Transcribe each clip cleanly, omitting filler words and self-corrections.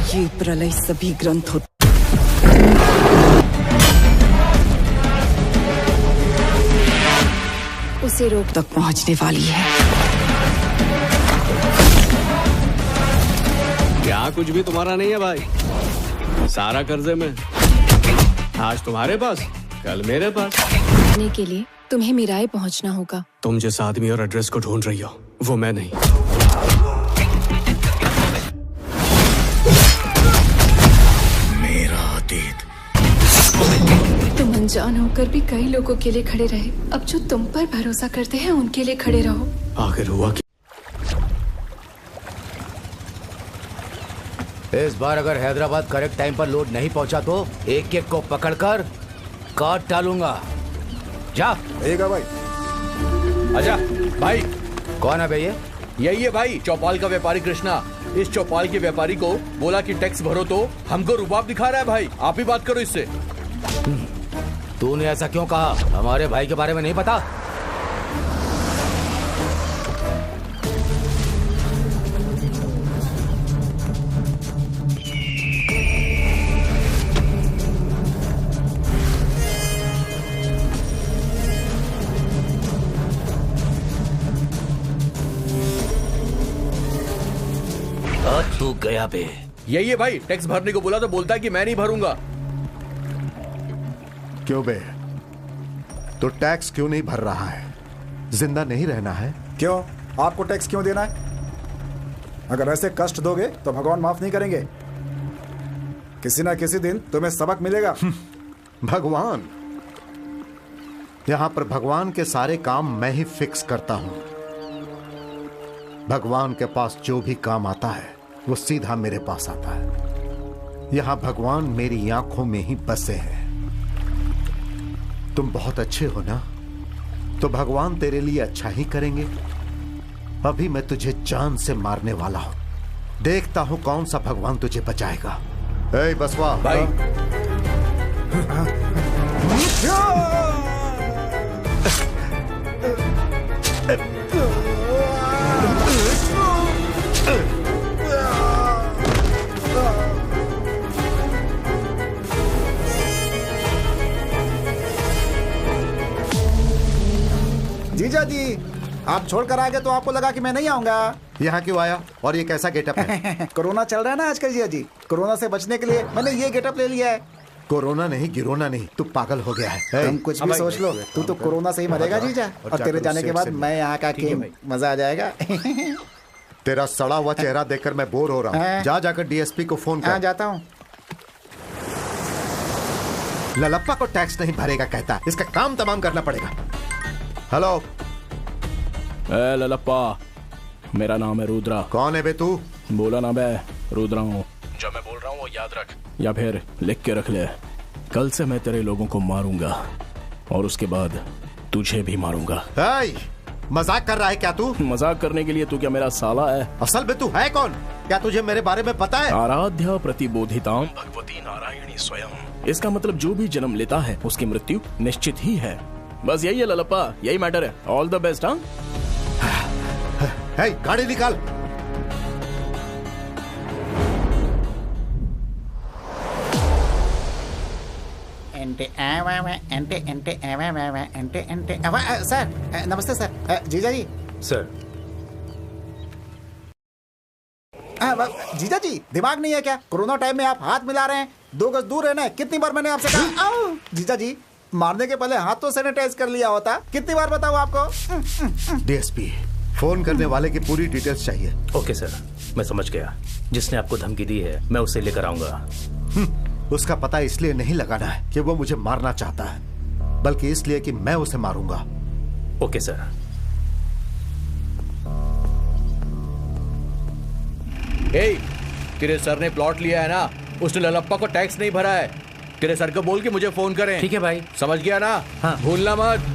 ये प्रलय सभी ग्रंथ हो उसे रोक तक पहुंचने वाली है। क्या कुछ भी तुम्हारा नहीं है भाई, सारा कर्जे में। आज तुम्हारे पास, कल मेरे पास। के लिए तुम्हें मिराए पहुंचना होगा। तुम जिस आदमी और एड्रेस को ढूंढ रही हो वो मैं नहीं। मेरा अतीत। तुम अनजान होकर भी कई लोगों के लिए खड़े रहे। अब जो तुम पर भरोसा करते हैं उनके लिए खड़े रहो। आखिर हुआ क्या? इस बार अगर हैदराबाद करेक्ट टाइम पर लोड नहीं पहुंचा तो एक एक को पकड़कर काट डालूंगा। जा। ठीक है भाई। आजा भाई। कौन है भैया? यही है भाई, चौपाल का व्यापारी कृष्णा। इस चौपाल के व्यापारी को बोला कि टैक्स भरो तो हमको रुबाब दिखा रहा है भाई। आप ही बात करो इससे। तूने ऐसा क्यों कहा? हमारे भाई के बारे में नहीं पता? तू गया बे। यही है भाई, टैक्स भरने को बोला तो बोलता है कि मैं नहीं भरूंगा। क्यों बे, तो टैक्स क्यों नहीं भर रहा है? जिंदा नहीं रहना है? क्यों? आपको टैक्स क्यों देना है? अगर ऐसे कष्ट दोगे तो भगवान माफ नहीं करेंगे। किसी ना किसी दिन तुम्हें सबक मिलेगा। भगवान? यहां पर भगवान के सारे काम मैं ही फिक्स करता हूं। भगवान के पास जो भी काम आता है वो सीधा मेरे पास आता है। यहां भगवान मेरी आंखों में ही बसे हैं। तुम बहुत अच्छे हो ना, तो भगवान तेरे लिए अच्छा ही करेंगे। अभी मैं तुझे जान से मारने वाला हूं। देखता हूं कौन सा भगवान तुझे बचाएगा। ए बसवा भाई। जीजा जी, आप छोड़कर आ गए तो आपको लगा कि मैं नहीं आऊंगा। यहाँ क्यों आया और ये कैसा गेटअप है? कोरोना चल रहा है ना आजकल जीजा जी, कोरोना से बचने के लिए मैंने ये गेटअप ले लिया है। कोरोना नहीं, गिरोना नहीं, तू पागल हो गया है। तुम कुछ भी सोच लो, तू तो कोरोना से ही मरेगा जीजा। और तेरे जाने के बाद मैं यहाँ का किंग, मजा आ जाएगा। तेरा सड़ा हुआ चेहरा देखकर मैं बोर हो रहा हूँ। जा जाकर डीएसपी को फोन कर। जाता हूँ। ललप्पा को टैक्स नहीं भरेगा कहता है, इसका काम तमाम करना पड़ेगा। हेलो ललप्पा, मेरा नाम है रुद्रा। कौन है बे तू? बोला ना मैं रुद्रा हूँ। जब मैं बोल रहा हूँ वो याद रख, या फिर लिख के रख ले। कल से मैं तेरे लोगों को मारूंगा और उसके बाद तुझे भी मारूंगा। मजाक कर रहा है क्या तू? मजाक करने के लिए तू क्या मेरा साला है? असल में तू है कौन? क्या तुझे मेरे बारे में पता है? आराध्या प्रतिबोधिताम भगवती नारायणी स्वयं। इसका मतलब जो भी जन्म लेता है उसकी मृत्यु निश्चित ही है। बस यही है ललप्पा, यही मैटर है। All the best. हाँ, गाड़ी निकाल। सर नमस्ते सर। जीजा जी। सर। जीजा जी, दिमाग नहीं है क्या? कोरोना टाइम में आप हाथ मिला रहे हैं। 2 गज दूर रहना है। कितनी बार मैंने आपसे कहा? जीजा जी, मारने के पहले हाथ तो सैनिटाइज कर लिया होता। कितनी बार बताऊं आपको? डीएसपी, फोन करने वाले की पूरी डिटेल्स चाहिए। ओके सर, मैं समझ गया। जिसने आपको धमकी दी है मैं उसे लेकर आऊंगा। उसका पता इसलिए नहीं लगाना है कि वो मुझे मारना चाहता है, बल्कि इसलिए कि मैं उसे मारूंगा। Okay sir. तेरे सर ने प्लॉट लिया है ना, उसने ललप्पा को टैक्स नहीं भरा है। तेरे सर को बोल के मुझे फोन करें। ठीक है भाई। समझ गया ना? हाँ। भूलना मत।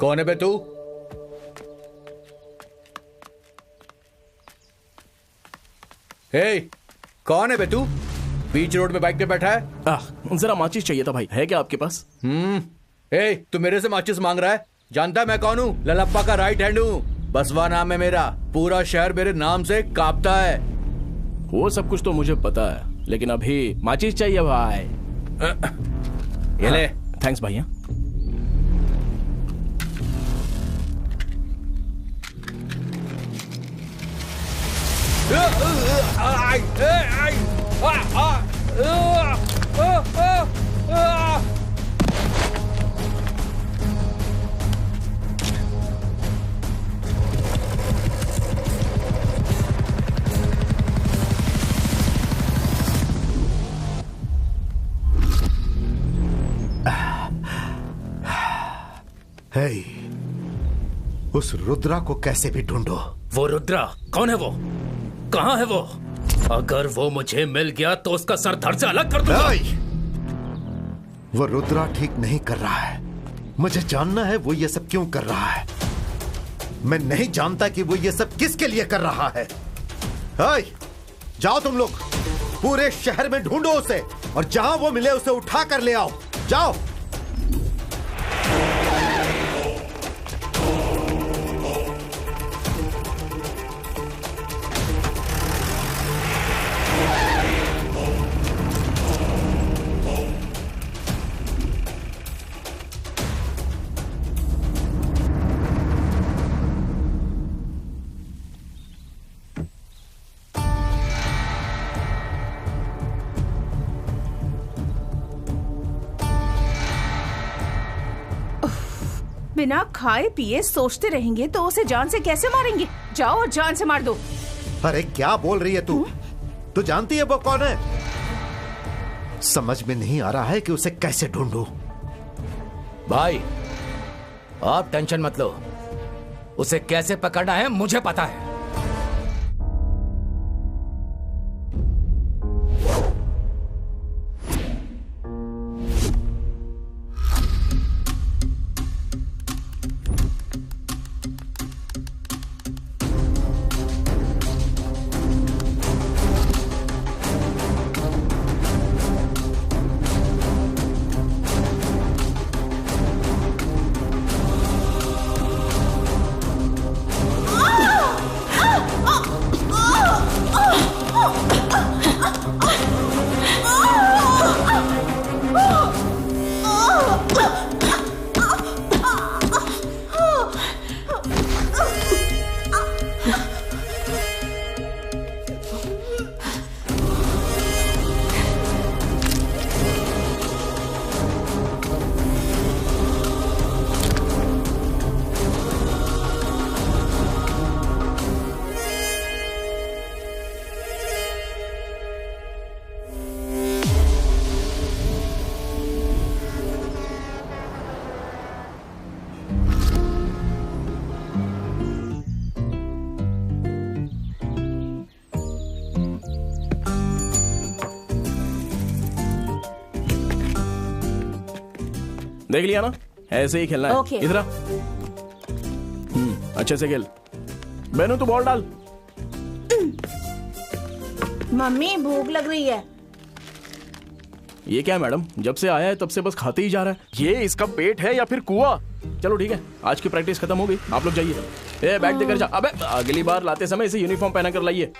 कौन है बे तू? हे, कौन है बे तू? बीच रोड में बाइक पे बैठा है। जरा माचिस चाहिए था भाई, है क्या आपके पास? हे, तू मेरे से माचिस मांग रहा है? जानता है मैं कौन हूँ? ललप्पा का राइट हैंड हूँ। बसवा नाम है मेरा। पूरा शहर मेरे नाम से कांपता है। वो सब कुछ तो मुझे पता है, लेकिन अभी माचिस चाहिए भाई। ये ले। थैंक्स भैया। हे, उस रुद्रा को कैसे भी ढूंढो। वो रुद्रा कौन है? वो कहाँ है? वो अगर वो मुझे मिल गया तो उसका सर धड़ से अलग कर दूंगा। वो रुद्रा ठीक नहीं कर रहा है। मुझे जानना है वो ये सब क्यों कर रहा है। मैं नहीं जानता कि वो ये सब किसके लिए कर रहा है। हे, जाओ तुम लोग, पूरे शहर में ढूंढो उसे, और जहां वो मिले उसे उठा कर ले आओ। जाओ। बिना खाए पिए सोचते रहेंगे तो उसे जान से कैसे मारेंगे? जाओ और जान से मार दो। अरे क्या बोल रही है तू? तू जानती है वो कौन है? समझ में नहीं आ रहा है कि उसे कैसे ढूंढूं। भाई आप टेंशन मत लो, उसे कैसे पकड़ना है मुझे पता है। देख लिया ना, ऐसे ही खेलना है। Okay. इधर आ। अच्छे से खेल। बेनू तू बॉल डाल। मम्मी भूख लग रही है। ये क्या है मैडम, जब से आया है तब से बस खाते ही जा रहा है। ये इसका पेट है या फिर कुआं? चलो ठीक है, आज की प्रैक्टिस खत्म हो गई, आप लोग जाइए। ए बैग देकर जा। अबे अगली बार लाते समय इसे यूनिफॉर्म पहना कर लाइए।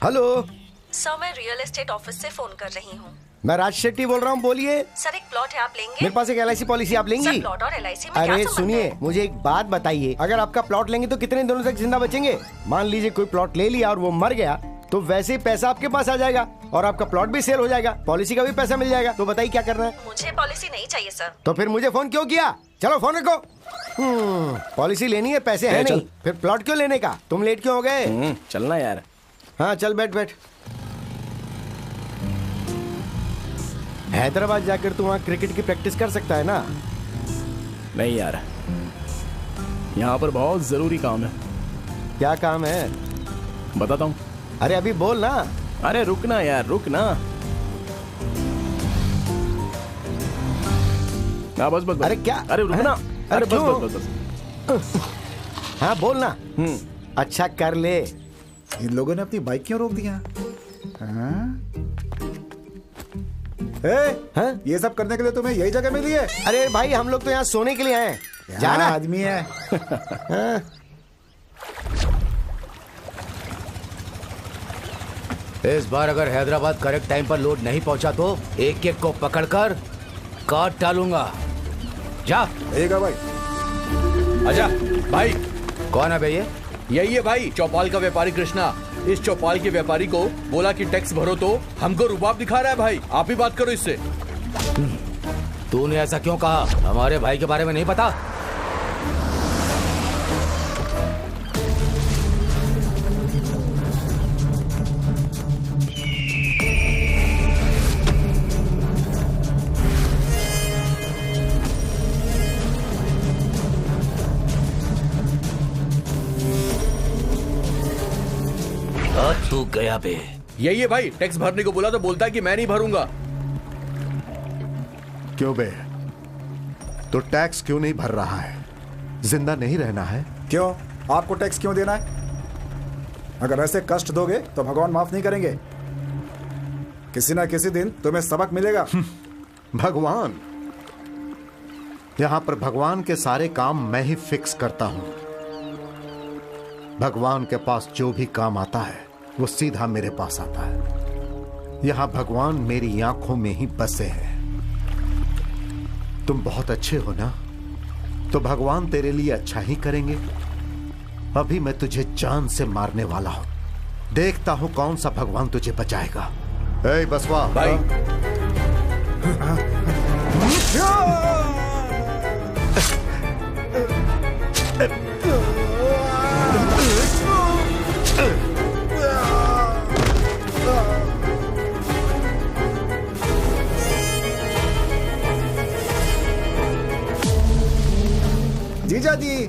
हेलो सर, मैं रियल एस्टेट ऑफिस से फोन कर रही हूँ। मैं राज शेट्टी बोल रहा हूँ, बोलिए। सर, एक प्लॉट है, आप लेंगे? मेरे पास एक LIC पॉलिसी, आप लेंगी? सर, प्लॉट और LIC में क्या अरे संबंध सुनिए, है? मुझे एक बात बताइए, अगर आपका प्लॉट लेंगे तो कितने दिनों तक जिंदा बचेंगे? मान लीजिए कोई प्लॉट ले लिया और वो मर गया, तो वैसे ही पैसा आपके पास आ जाएगा और आपका प्लॉट भी सेल हो जाएगा, पॉलिसी का भी पैसा मिल जाएगा। तो बताइए क्या करना है? मुझे पॉलिसी नहीं चाहिए सर। तो फिर मुझे फोन क्यों किया? चलो फोन रखो। पॉलिसी लेनी है, पैसे है नहीं, फिर प्लॉट क्यों लेने का? तुम लेट क्यों हो गए? चलना यार। हाँ चल बैठ बैठ। हैदराबाद जाकर तू वहाँ क्रिकेट की प्रैक्टिस कर सकता है ना? नहीं यार, यहाँ पर बहुत जरूरी काम है। क्या काम है? बताता हूँ। अरे अभी बोल ना। अरे रुकना यार, रुकना। हाँ बस बस बस। अरे क्या? अरे रुकना। अरे बस क्यों? बस बस बस हाँ बोल ना। अच्छा कर ले। इन लोगों ने अपनी बाइक क्यों रोक दिया? हाँ? हाँ? ये सब करने के लिए तुम्हें यही जगह मिली है? अरे भाई हम लोग तो यहाँ सोने के लिए आए हैं। जाना आदमी है। हाँ। इस बार अगर हैदराबाद करेक्ट टाइम पर लोड नहीं पहुंचा तो एक एक को पकड़कर काट डालूंगा। जा। ठीक है भाई। आजा भाई। कौन है भैया? यही है भाई, चौपाल का व्यापारी कृष्णा। इस चौपाल के व्यापारी को बोला कि टैक्स भरो तो हमको रुबाब दिखा रहा है भाई। आप ही बात करो इससे। तूने ऐसा क्यों कहा? हमारे भाई के बारे में नहीं पता? तू गया बे। यही है भाई, टैक्स भरने को बोला तो बोलता है कि मैं नहीं भरूंगा। क्यों बे? तो टैक्स क्यों नहीं भर रहा है? जिंदा नहीं रहना है? क्यों? आपको टैक्स क्यों देना है? अगर ऐसे कष्ट दोगे तो भगवान माफ नहीं करेंगे। किसी ना किसी दिन तुम्हें सबक मिलेगा। भगवान? यहां पर भगवान के सारे काम मैं ही फिक्स करता हूं। भगवान के पास जो भी काम आता है वो सीधा मेरे पास आता है। यहां भगवान मेरी आंखों में ही बसे हैं। तुम बहुत अच्छे हो ना, तो भगवान तेरे लिए अच्छा ही करेंगे। अभी मैं तुझे जान से मारने वाला हूं। देखता हूं कौन सा भगवान तुझे बचाएगा। ए बसवा भाई। जीजा जी,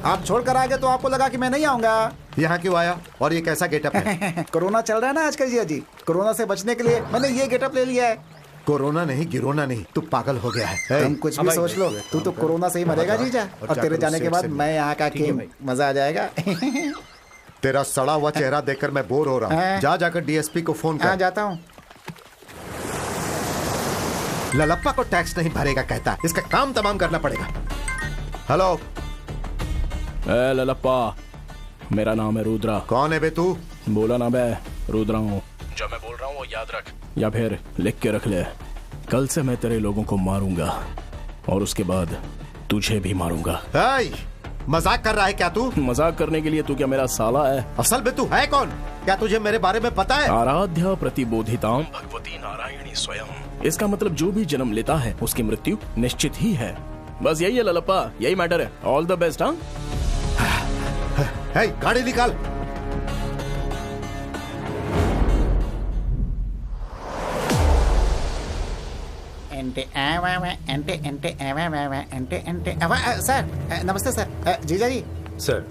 आप छोड़कर आ गए तो आपको लगा कि मैं नहीं आऊंगा। यहाँ क्यों आया और ये कैसा गेटअप है? कोरोना चल रहा है ना आजकल जीजा जी। कोरोना से बचने के लिए मैंने ये गेटअप ले लिया है। कोरोना नहीं, गिरोना नहीं, तू पागल हो गया है। तुम कुछ भी सोच लो, तू तो कोरोना से ही मरेगा जीजा। और तेरे जाने के बाद मैं यहाँ का कि मजा आ जाएगा। तेरा सड़ा हुआ चेहरा देखकर मैं बोर हो रहा हूँ। जा जाकर डीएसपी को फोन कर। जाता हूँ। ललप्पा को टैक्स नहीं भरेगा कहता, इसका काम तमाम करना पड़ेगा। हेलो। ए ललप्पा, मेरा नाम है रुद्रा। कौन है बे तू? बोला ना बे, रुद्रा हूँ। जो मैं बोल रहा हूँ वो याद रख, या फिर लिख के रख ले। कल से मैं तेरे लोगों को मारूंगा और उसके बाद तुझे भी मारूंगा। मजाक कर रहा है क्या तू? मजाक करने के लिए तू क्या मेरा साला है? असल में तू है कौन? क्या तुझे मेरे बारे में पता है? आराध्या प्रतिबोधिताम भगवती नारायणी स्वयं। इसका मतलब जो भी जन्म लेता है उसकी मृत्यु निश्चित ही है। बस यही है ललप्पा, यही मैटर है। All the best. हाँ, गाड़ी निकाल। सर नमस्ते सर। जीजा जी। सर।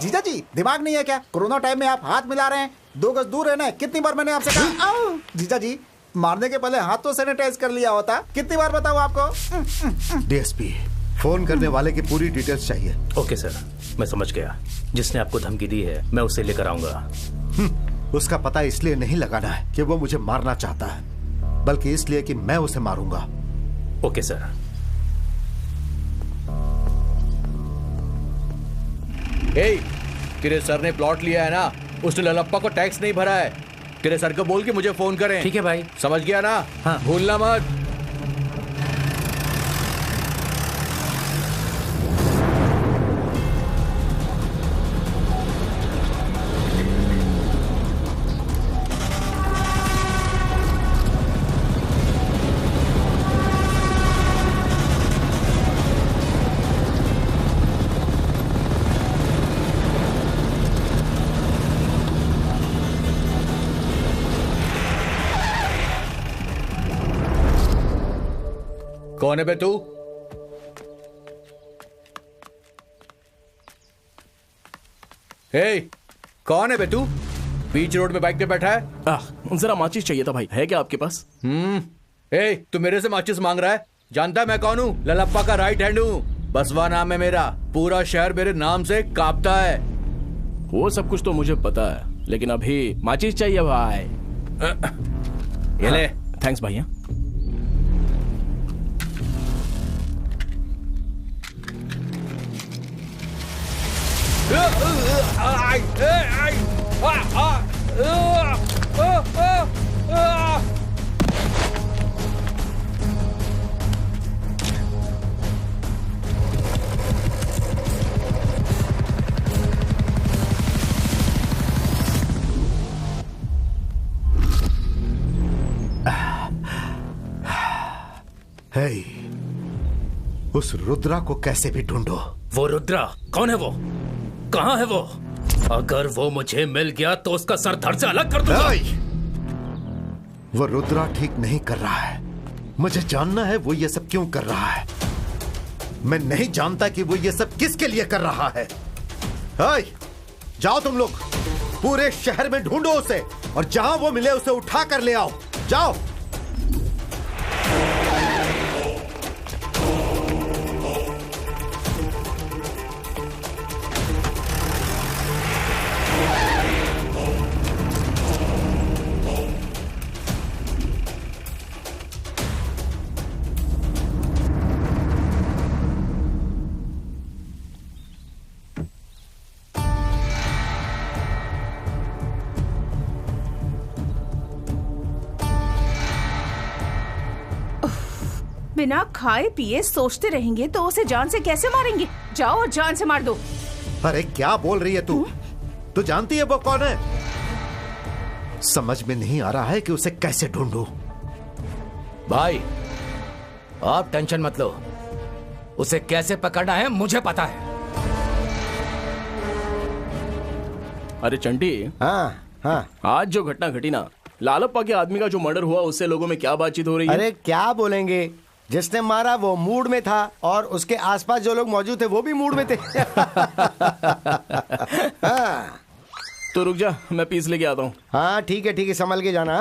जीजा जी, दिमाग नहीं है क्या? कोरोना टाइम में आप हाथ मिला रहे हैं। 2 गज दूर रहना है। कितनी बार मैंने आपसे कहा? जीजा जी, मारने के पहले हाथ तो सैनिटाइज कर लिया होता। कितनी बार बताऊं आपको? डीएसपी, फोन करने वाले की पूरी डिटेल्स चाहिए। ओके सर, मैं समझ गया। जिसने आपको धमकी दी है मैं उसे लेकर आऊंगा। उसका पता इसलिए नहीं लगाना है कि वो मुझे मारना चाहता है, बल्कि इसलिए कि मैं उसे मारूंगा। Okay sir. तेरे सर ने प्लॉट लिया है ना, उसने ललप्पा को टैक्स नहीं भरा है। तेरे सर को बोल के मुझे फोन करें। ठीक है भाई। समझ गया ना? हाँ। भूलना मत। कौन है बे तू? कौन है बे तू? बीच रोड में बाइक पे बैठा है। जरा माचिस चाहिए था भाई, है क्या आपके पास? ए, तू मेरे से माचिस मांग रहा है? जानता है मैं कौन हूँ? ललप्पा का राइट हैंड हूँ। बसवा नाम है मेरा। पूरा शहर मेरे नाम से कांपता है। वो सब कुछ तो मुझे पता है, लेकिन अभी माचिस चाहिए भाई। ये ले। थैंक्स भैया। हे, उस रुद्रा को कैसे भी ढूंढो। वो रुद्रा कौन है? वो कहाँ है? वो अगर वो मुझे मिल गया तो उसका सर धड़ से अलग कर दूंगा। वो रुद्रा ठीक नहीं कर रहा है। मुझे जानना है वो ये सब क्यों कर रहा है। मैं नहीं जानता कि वो ये सब किसके लिए कर रहा है। जाओ तुम लोग, पूरे शहर में ढूंढो उसे, और जहां वो मिले उसे उठा कर ले आओ। जाओ। बिना खाए पिए सोचते रहेंगे तो उसे जान से कैसे मारेंगे? जाओ और जान से मार दो। अरे क्या बोल रही है तू? तू जानती है वो कौन है? समझ में नहीं आ रहा है कि उसे कैसे ढूंढूं। भाई आप टेंशन मत लो, उसे कैसे पकड़ना है मुझे पता है। अरे चंटी, हाँ, आज जो घटना घटी ना, लालप्पा के आदमी का जो मर्डर हुआ, उससे लोगों में क्या बातचीत हो रही है? अरे क्या बोलेंगे, जिसने मारा वो मूड में था और उसके आसपास जो लोग मौजूद थे वो भी मूड में थे। हाँ। तो रुक जा, मैं पीस लेके आता हूँ। हाँ ठीक है, संभल के जाना।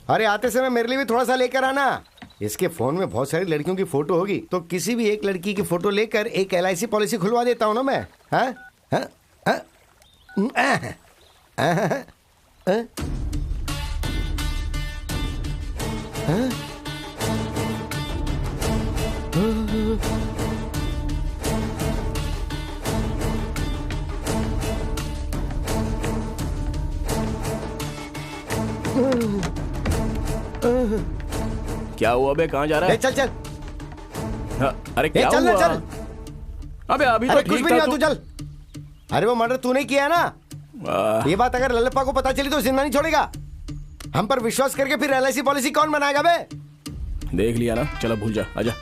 अरे आते समय मेरे लिए भी थोड़ा सा लेकर आना। इसके फोन में बहुत सारी लड़कियों की फोटो होगी, तो किसी भी एक लड़की की फोटो लेकर एक LIC पॉलिसी खुलवा देता हूँ ना मैं। हाँ हाँ हाँ क्या हुआ बे? कहाँ जा रहा है? चल चल। अरे क्या चल हुआ? चल। अबे अभी तो कुछ ठीक भी था नहीं, तू। तू चल। अरे वो मर्डर तूने किया है ना। ये बात अगर लल्लप्पा को पता चली तो जिंदा नहीं छोड़ेगा। हम पर विश्वास करके फिर LIC पॉलिसी कौन बनाएगा बे? देख लिया ना, चलो भूल जा, आजा।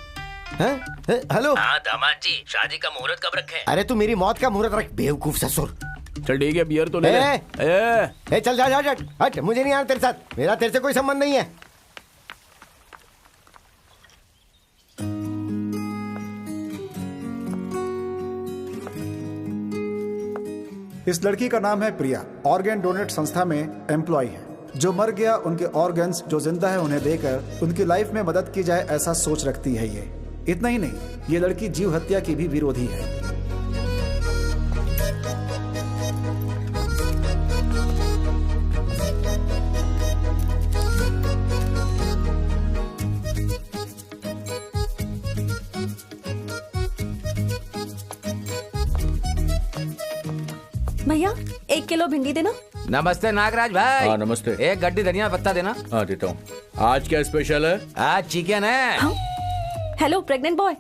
हेलो। हाँ दामाद जी, शादी का मुहूर्त कब रखे? अरे तू मेरी मौत का मुहूर्त रख, बेवकूफ ससुर। चल ठीक है, बियर तो ले ले। चल जा हट, मुझे नहीं आना तेरे साथ, मेरा तेरे से कोई संबंध नहीं है। इस लड़की का नाम है प्रिया। ऑर्गन डोनेट संस्था में एम्प्लॉय है। जो मर गया उनके ऑर्गन्स जो जिंदा है उन्हें देकर उनकी लाइफ में मदद की जाए, ऐसा सोच रखती है ये। इतना ही नहीं, ये लड़की जीव हत्या की भी विरोधी है। भैया 1 किलो भिंडी देना। नमस्ते नागराज भाई। हाँ नमस्ते। एक गड्डी धनिया पत्ता देना। हाँ देता हूँ। आज क्या स्पेशल है? आज चिकन है। हाँ? हेलो प्रेग्नेंट बॉय,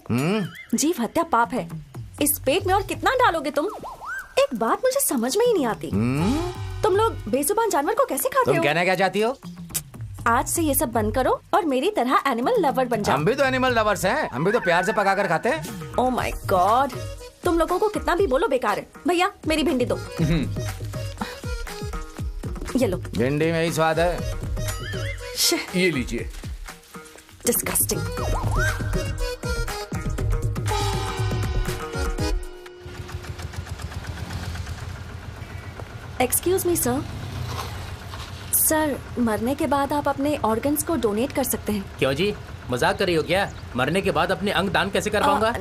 जीव हत्या पाप है। इस पेट में और कितना डालोगे तुम? एक बात मुझे समझ में ही नहीं आती, तुम लोग बेजुबान जानवर को कैसे खाते हो? तुम कहना क्या चाहती हो? आज से ये सब बंद करो और मेरी तरह एनिमल लवर बन जाओ। हम भी तो एनिमल लवर्स हैं, हम भी तो प्यार से पकाकर खाते हैं। ओह माय गॉड, तुम लोगों को कितना भी बोलो बेकार है। भैया मेरी भिंडी दो। ये लो। भिंडी में ही स्वाद है। ये लीजिए। Disgusting. Excuse me sir, sir, मरने के बाद आप अपने ऑर्गन्स को डोनेट कर सकते हैं। क्यों जी, मजाक कर रही हो क्या? मरने के बाद अपने अंग दान कैसे कर पाऊंगा?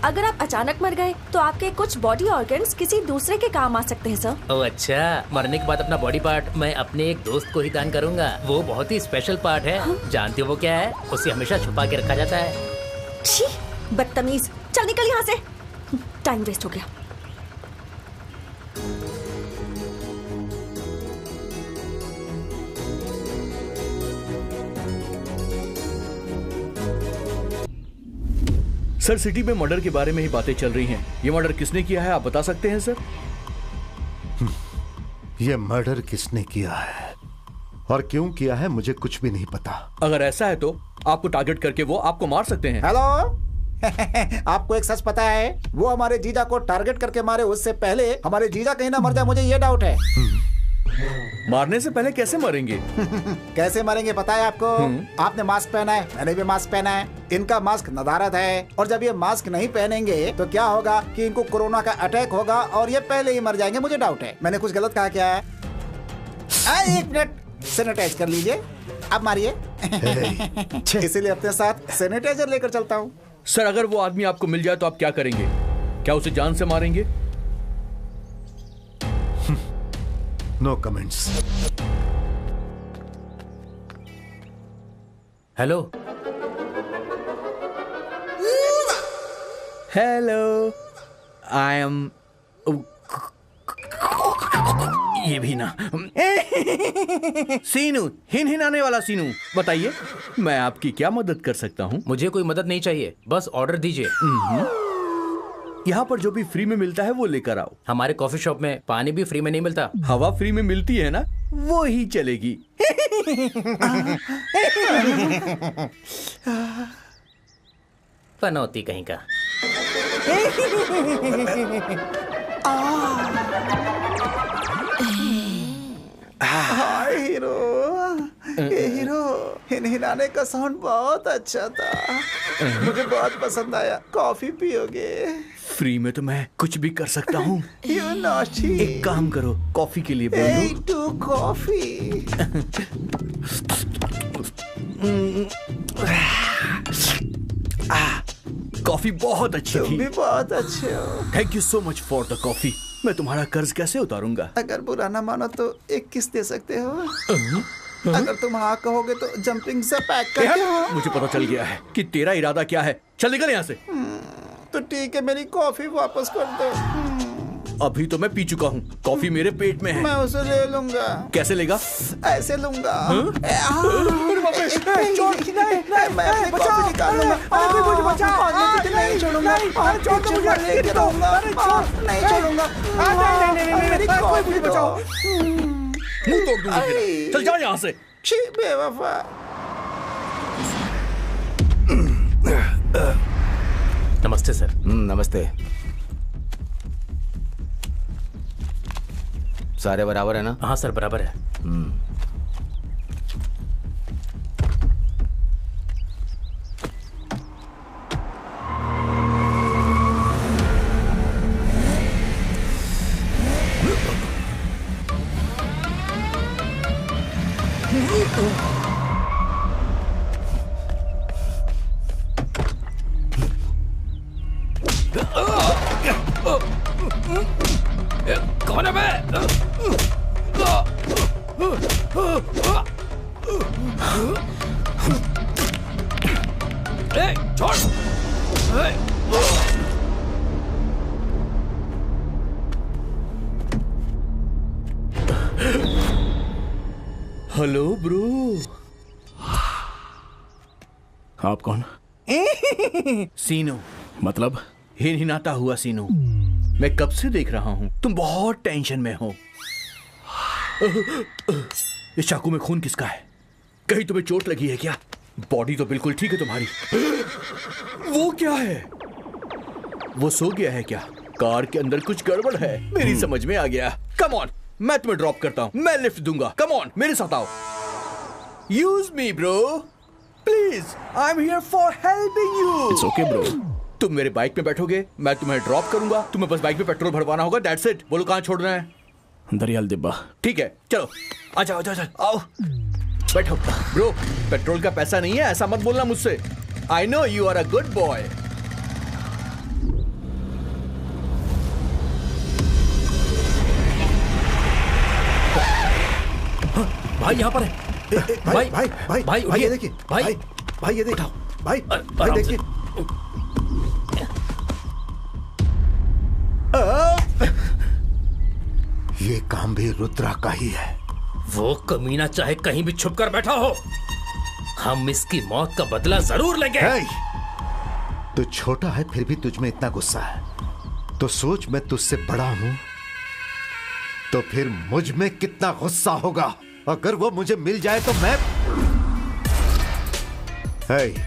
अगर आप अचानक मर गए तो आपके कुछ बॉडी ऑर्गन्स किसी दूसरे के काम आ सकते हैं सर। ओह अच्छा, मरने के बाद अपना बॉडी पार्ट मैं अपने एक दोस्त को ही दान करूंगा। वो बहुत ही स्पेशल पार्ट है। जानती हो वो क्या है? उसे हमेशा छुपा के रखा जाता है। छी, बदतमीज, चल निकल यहाँ से। टाइम वेस्ट हो गया। सर, सिटी में मर्डर के बारे में ही बातें चल रही हैं। ये मर्डर किसने किया है आप बता सकते हैं सर? ये मर्डर किसने किया है और क्यों किया है मुझे कुछ भी नहीं पता। अगर ऐसा है तो आपको टारगेट करके वो आपको मार सकते हैं। हेलो आपको एक सच पता है? वो हमारे जीजा को टारगेट करके मारे उससे पहले हमारे जीजा कहीं ना मर जाए, मुझे ये डाउट है। मारने से पहले कैसे मरेंगे? कैसे मरेंगे पता है आपको? आपने मास्क पहना है, मैंने भी मास्क पहना है। इनका मास्क नदारत है और जब ये मास्क नहीं पहनेंगे तो क्या होगा कि इनको कोरोना का अटैक होगा और ये पहले ही मर जाएंगे। मुझे डाउट है। मैंने कुछ गलत कहा क्या है? एक मिनट, सैनिटाइज कर लीजिए, अब मारिए। इसीलिए अपने साथ सैनिटाइजर लेकर चलता हूँ। सर, अगर वो आदमी आपको मिल जाए तो आप क्या करेंगे? क्या उसे जान से मारेंगे? No comments. Hello hello, I am ये भी ना सीनू, हिनहिनाने वाला सीनू। बताइए मैं आपकी क्या मदद कर सकता हूँ? मुझे कोई मदद नहीं चाहिए, बस ऑर्डर दीजिए। यहाँ पर जो भी फ्री में मिलता है वो लेकर आओ। हमारे कॉफी शॉप में पानी भी फ्री में नहीं मिलता। हवा फ्री में मिलती है ना, वो ही चलेगी। पनौती कहीं का। हाय हीरो, ये हीरो, हिनहिनाने का साउंड बहुत अच्छा था, मुझे बहुत पसंद आया। कॉफी पियोगे? फ्री में तो मैं कुछ भी कर सकता हूँ। You naughty. एक काम करो, कॉफी के लिए बोल Hey, to coffee. कॉफी बहुत अच्छी थी। तुम भी बहुत अच्छे हो। Thank you so much for the coffee. मैं तुम्हारा कर्ज कैसे उतारूंगा? अगर बुरा ना मानो तो एक किस दे सकते हो? अगर तुम हाँ कहोगे तो जंपिंग से पैक कर दो। मुझे पता चल गया है कि तेरा इरादा क्या है। चल निकल यहाँ से। तो ठीक है, मेरी कॉफी वापस कर दो। अभी तो मैं पी चुका हूँ, कॉफी मेरे पेट में है। मैं उसे ले लूंगा। कैसे लेगा? ऐसे लूंगा। मैं अपनी कॉफी निकाल लूंगा। नहीं छोड़ूंगा, लेके रहूंगा, नहीं छोड़ूंगा। मेरी कॉफी बचाओ। मुंह तोड़ दूंगा तेरा। चल जा यहाँ से। छी बेवफा। नमस्ते सर। नमस्ते। सारे बराबर है ना? हाँ सर, बराबर है। कौन है बे? छोड़। Hello bro. आप कौन? सीनू। मतलब? हिनहिनाता हुआ सीनू। मैं कब से देख रहा हूँ, तुम बहुत टेंशन में हो। इस चाकू में खून किसका है? कहीं तुम्हें चोट लगी है क्या? बॉडी तो बिल्कुल ठीक है तुम्हारी। वो क्या है? वो सो गया है क्या? कार के अंदर कुछ गड़बड़ है। मेरी समझ में आ गया। कम ऑन, मैं तुम्हें ड्रॉप करता हूँ, मैं लिफ्ट दूंगा। कम ऑन, मेरे साथ आओ। Use me bro, please. I am here for helping you. It's okay bro. तुम मेरे बाइक में बैठोगे, मैं तुम्हें ड्रॉप करूंगा। तुम्हें बस बाइक में पेट्रोल भरवाना होगा, दैट्स इट। बोलो कहाँ छोड़ना है? दरियाल डिब्बा। ठीक है चलो, आ जाओ जाओ जाओ, आओ बैठो। ब्रो, पेट्रोल का पैसा नहीं है ऐसा मत बोलना मुझसे। I know you are a good boy. भाई यहाँ पर है। भाई भाई भाई भाई भाई ये देखिए, भाई भाई ये देखिए, भाई भाई देखिए। ये काम भी रुद्रा का ही है। वो कमीना चाहे कहीं भी छुप कर बैठा हो, हम इसकी मौत का बदला जरूर लेंगे। तू छोटा है फिर भी तुझ में इतना गुस्सा है, तो सोच मैं तुझसे बड़ा हूं तो फिर मुझ में कितना गुस्सा होगा। अगर वो मुझे मिल जाए तो मैं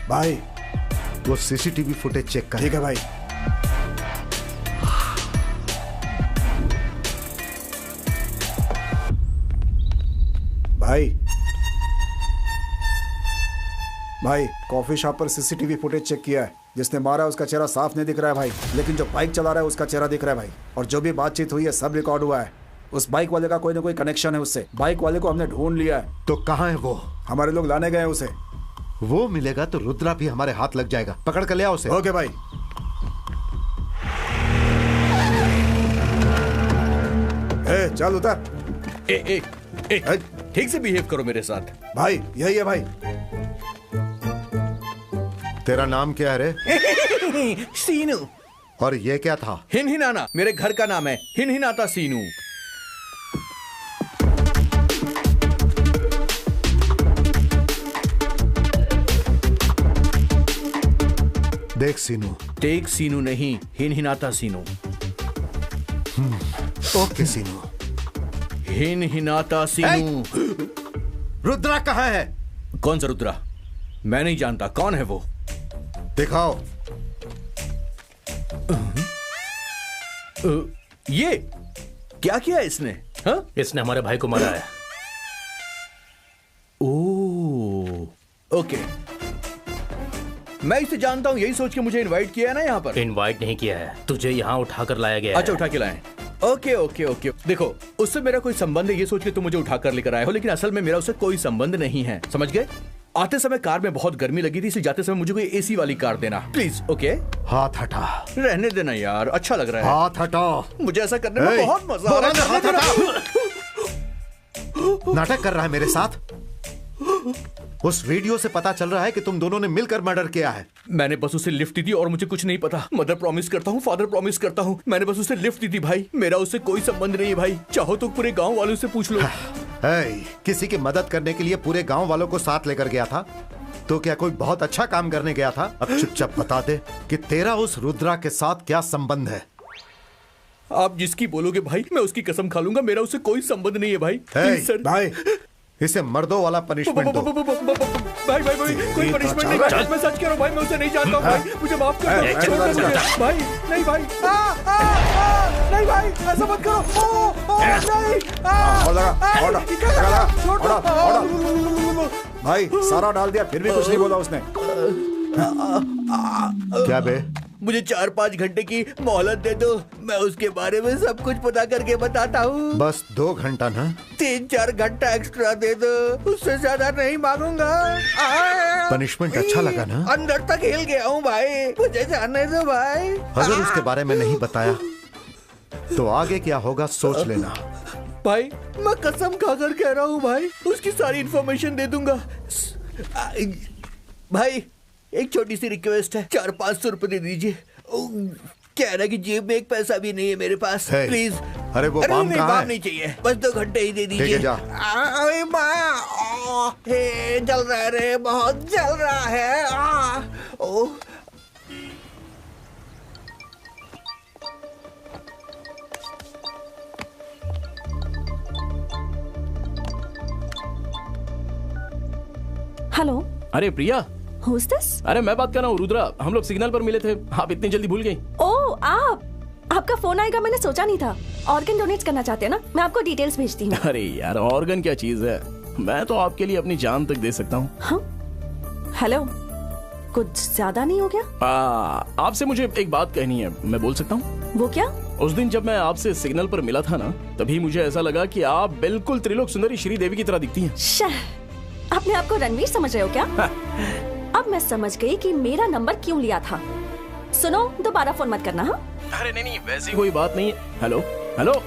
भाई वो सीसीटीवी फुटेज चेक कर। ठीक है भाई। भाई कॉफी शॉप पर सीसीटीवी फुटेज चेक किया है। जिसने मारा उसका चेहरा साफ नहीं दिख रहा है भाई, लेकिन जो बाइक चला रहा है उसका चेहरा दिख रहा है भाई। और जो भी बातचीत हुई है सब रिकॉर्ड हुआ है। उस बाइक वाले का कोई ना कोई कनेक्शन है उससे। बाइक वाले को हमने ढूंढ लिया है। तो कहाँ है वो? हमारे लोग लाने गए हैं उसे। वो मिलेगा तो रुद्रा भी हमारे हाथ लग जाएगा। पकड़ कर ले आओ उसे। ओके भाई। चल उतर। ठीक से बिहेव करो मेरे साथ। भाई यही है भाई। तेरा नाम क्या है रे? सीनू। और ये क्या था? हिनहिनाना मेरे घर का नाम है। हिनहिनाता सीनू। देख सीनू। टेक सीनू नहीं, हिनहिनाता सीनू। ओके सीनू। हिनहिनाता सीनू। रुद्रा कहाँ है? कौन सा रुद्रा? मैं नहीं जानता। कौन है वो? दिखाओ। ये क्या किया इसने? हाँ? इसने हमारे भाई को मारा है। ओके, मैं इसे जानता हूँ। यही सोच के मुझे इनवाइट किया है ना यहाँ पर। इनवाइट नहीं किया है, तुझे यहाँ उठाकर लाया गया है। अच्छा, उठा के लाए। Okay okay okay. देखो, उससे मेरा कोई संबंध है ये सोच के तुम मुझे उठाकर लेकर आए हो, लेकिन असल में मेरा उससे कोई संबंध नहीं है। समझ गए? आते समय कार में बहुत गर्मी लगी थी, इसलिए जाते समय मुझे कोई एसी वाली कार देना प्लीज। ओके? हाथ हटा। रहने देना यार, अच्छा लग रहा है। हाथ हटाओ। मुझे ऐसा करने में बहुत मजा आ रहा है। हाथ हटा। नाटक कर रहा है मेरे साथ। उस वीडियो से पता चल रहा है कि तुम दोनों ने मिलकर मर्डर किया है। मैंने बस उसे लिफ्ट दी थी और मुझे कुछ नहीं पता। मदर प्रॉमिस करता हूँ, फादर प्रॉमिस करता हूँ, मैंने बस उसे लिफ्ट दी थी भाई। मेरा उससे कोई संबंध नहीं है भाई। चाहो तो पूरे गांव वालों से पूछ लो। किसी की मदद करने के लिए पूरे गांव वालों को साथ लेकर गया था तो क्या कोई बहुत अच्छा काम करने गया था? अब चुपचाप बता दे कि तेरा उस रुद्रा के साथ क्या संबंध है। आप जिसकी बोलोगे भाई मैं उसकी कसम खा लूंगा। मेरा उससे कोई संबंध नहीं है भाई। Please sir. भाई इसे मर्दों वाला पनिशमेंट दो। भाई भाई भाई कोई पनिशमेंट नहीं। मैं सच कह रहा हूँ भाई, मैं उसे नहीं जानता हूँ भाई। मुझे माफ कर दो। छोड़ दो मुझे भाई। नहीं भाई, नहीं भाई, ऐसा मत करो। भाई सारा डाल दिया फिर भी कुछ नहीं बोला उसने। क्या बे? मुझे 4-5 घंटे की मोहलत दे दो, मैं उसके बारे में सब कुछ पता करके बताता हूँ। बस 2 घंटा ना? 3-4 घंटा एक्स्ट्रा दे दो, उससे ज्यादा नहीं मांगूंगा। पनिशमेंट अच्छा लगा ना? अंदर तक हिल गया हूँ भाई, मुझे जाने दो भाई। अगर उसके बारे में नहीं बताया तो आगे क्या होगा सोच लेना। भाई मैं कसम खाकर कह रहा हूँ भाई, उसकी सारी इंफॉर्मेशन दे दूंगा। भाई एक छोटी सी रिक्वेस्ट है, 400-500 रुपए दे दीजिए। कह रहा है कि जेब में एक पैसा भी नहीं है मेरे पास। प्लीज। अरे वो बाम कहाँ है? नहीं चाहिए, बस 2 घंटे ही दे दीजिए। ठीक है, जा। जल रहा है रे, बहुत जल रहा है। हेलो। अरे प्रिया। Who's this? अरे मैं बात कर रहा हूँ रुद्रा। हम लोग सिग्नल पर मिले थे, आप इतनी जल्दी भूल गई? ओह आपका फोन आएगा मैंने सोचा नहीं था। ऑर्गन डोनेट करना चाहते हैं ना? मैं आपको डिटेल्स भेजती हूँ। अरे यार ऑर्गन क्या चीज है, मैं तो आपके लिए अपनी जान तक दे सकता हूँ। हाँ? हेलो, कुछ ज्यादा नहीं हो गया? आपसे मुझे एक बात कहनी है, मैं बोल सकता हूँ? वो क्या? उस दिन जब मैं आपसे सिग्नल पर मिला था ना, तभी मुझे ऐसा लगा कि आप बिल्कुल त्रिलोक सुंदरी श्रीदेवी की तरह दिखती हैं। अपने आप को रणवीर समझ रहे हो क्या? अब मैं समझ गई कि मेरा नंबर क्यों लिया था। सुनो, दोबारा फोन मत करना। हाँ? अरे नहीं, वैसी कोई बात नहीं है। Hello hello.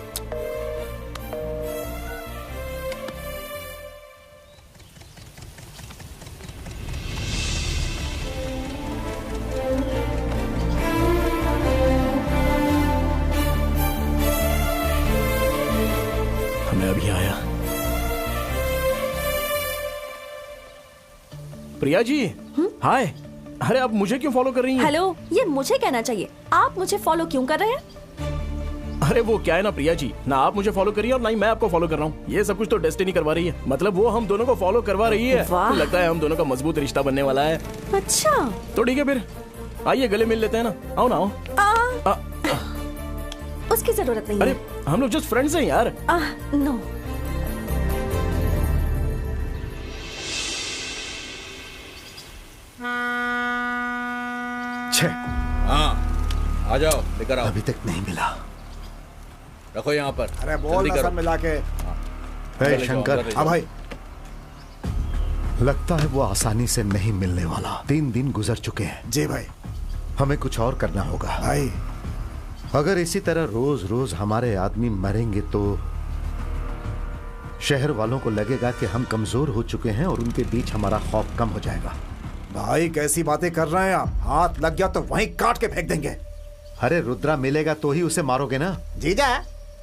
मैं अभी आया। प्रिया जी, हाय। अरे आप मुझे क्यों फॉलो कर रही हैं? हेलो, ये मुझे कहना चाहिए। आप मुझे फॉलो क्यों कर रहे हैं? अरे वो क्या है ना प्रिया जी, ना आप मुझे फॉलो कर रही है और ना ही मैं आपको फॉलो कर रहा हूँ। ये सब कुछ तो डेस्टिनी करवा रही है। मतलब वो हम दोनों को फॉलो करवा रही है। लगता है हम दोनों का मजबूत रिश्ता बनने वाला है। अच्छा, तो ठीक है फिर, आइए गले मिल लेते हैं ना। आओ ना आओ। उसकी जरूरत नहीं अरे है। हम लोग जस्ट फ्रेंड्स हैं यार। नो। हाँ, आ जाओ, लेकर आओ। अभी तक नहीं मिला। रखो यहाँ पर। अरे बोल ना सब मिला के। हे शंकर। हाँ भाई। लगता है वो आसानी से नहीं मिलने वाला। 3 दिन गुजर चुके हैं। जी भाई। हमें कुछ और करना होगा भाई। अगर इसी तरह रोज रोज हमारे आदमी मरेंगे तो शहर वालों को लगेगा कि हम कमजोर हो चुके हैं और उनके बीच हमारा खौफ कम हो जाएगा। भाई कैसी बातें कर रहे हैं आप? हाथ लग गया तो वहीं काट के फेंक देंगे। अरे रुद्रा मिलेगा तो ही उसे मारोगे ना। जीजा,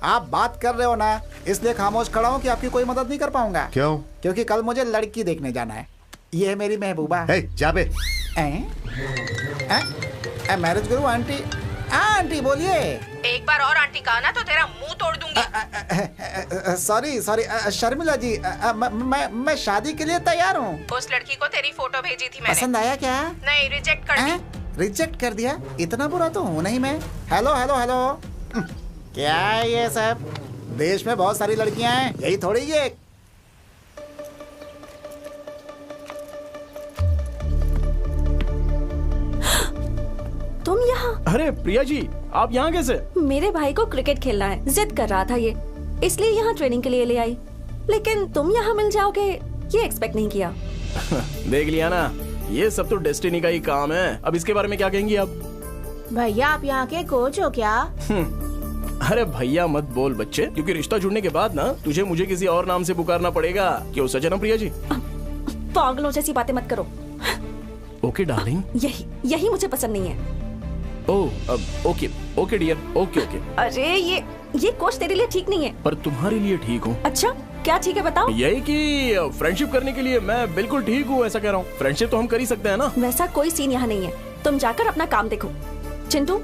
आप बात कर रहे हो ना, इसलिए खामोश खड़ा हूँ कि आपकी कोई मदद नहीं कर पाऊंगा। क्यों? क्योंकि कल मुझे लड़की देखने जाना है। ये है मेरी महबूबा। जाबे। मैरिज गुरु आंटी। आंटी बोलिए। एक बार और आंटी कहा ना तो तेरा मुंह तोड़ दूंगी। सॉरी शर्मिला जी, मैं शादी के लिए तैयार हूँ। उस लड़की को तेरी फोटो भेजी थी मैंने। पसंद आया क्या? नहीं, रिजेक्ट कर दी। रिजेक्ट कर दिया? इतना बुरा तो हूँ नहीं मैं। Hello hello hello. क्या है ये सब? देश में बहुत सारी लड़कियां हैं, यही थोड़ी ये। तुम यहाँ? अरे प्रिया जी, आप यहाँ कैसे? मेरे भाई को क्रिकेट खेलना है, जिद कर रहा था ये, इसलिए यहाँ ट्रेनिंग के लिए ले आई। लेकिन तुम यहाँ मिल जाओगे ये एक्सपेक्ट नहीं किया। देख लिया ना, ये सब तो डेस्टिनी का ही काम है। अब इसके बारे में क्या कहेंगी आप? भैया आप यहाँ के कोच हो क्या? अरे भैया मत बोल बच्चे, क्योंकि रिश्ता जुड़ने के बाद ना तुझे मुझे किसी और नाम से पुकारना पड़ेगा। क्यों सच है ना प्रिया जी? पागलों जैसी बातें मत करो। Okay darling. यही मुझे पसंद नहीं है। Okay dear, okay. अरे ये कोच तेरे लिए ठीक नहीं है। पर तुम्हारे लिए ठीक हूँ। अच्छा, क्या ठीक है बताओ? यही कि फ्रेंडशिप करने के लिए मैं बिल्कुल ठीक हूँ, ऐसा कह रहा हूँ। फ्रेंडशिप तो हम कर ही सकते हैं ना। वैसा कोई सीन यहाँ नहीं है, तुम जाकर अपना काम देखो। चिंटू,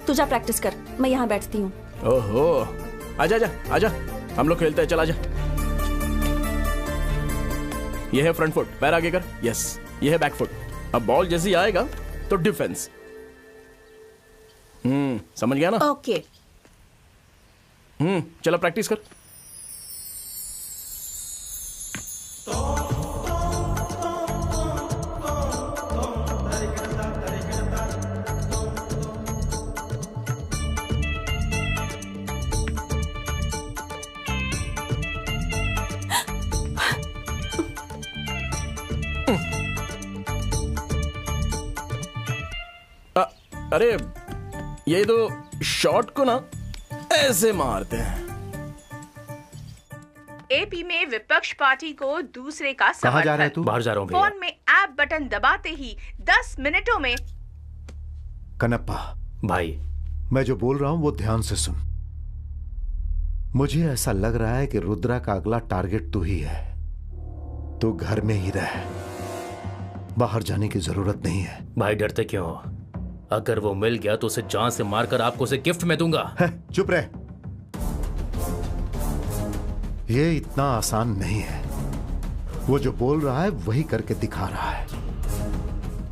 तू जा प्रैक्टिस कर, मैं यहाँ बैठती हूँ। ओहो, आजा, हम लोग खेलते हैं, चल आजा। ये है फ्रंट फुट, पैर आगे कर। यस, ये है बैक फुट। अब बॉल जैसे ही आएगा तो डिफेंस। समझ गया ना? ओके। चलो प्रैक्टिस कर। अरे ये तो शॉट को ना ऐसे मारते हैं। एपी में विपक्ष पार्टी को दूसरे का समर्थन। कहाँ जा रहा है तू? बाहर जा रहा हूँ। फोन में ऐप बटन दबाते ही 10 मिनटों में। कनप्पा भाई, मैं जो बोल रहा हूं वो ध्यान से सुन। मुझे ऐसा लग रहा है कि रुद्रा का अगला टारगेट तू ही है। तू घर में ही रह, बाहर जाने की जरूरत नहीं है। भाई डरते क्यों हो? अगर वो मिल गया तो उसे जान से मारकर आपको उसे गिफ्ट में दूंगा। चुप रहे, ये इतना आसान नहीं है। वो जो बोल रहा है वही करके दिखा रहा है,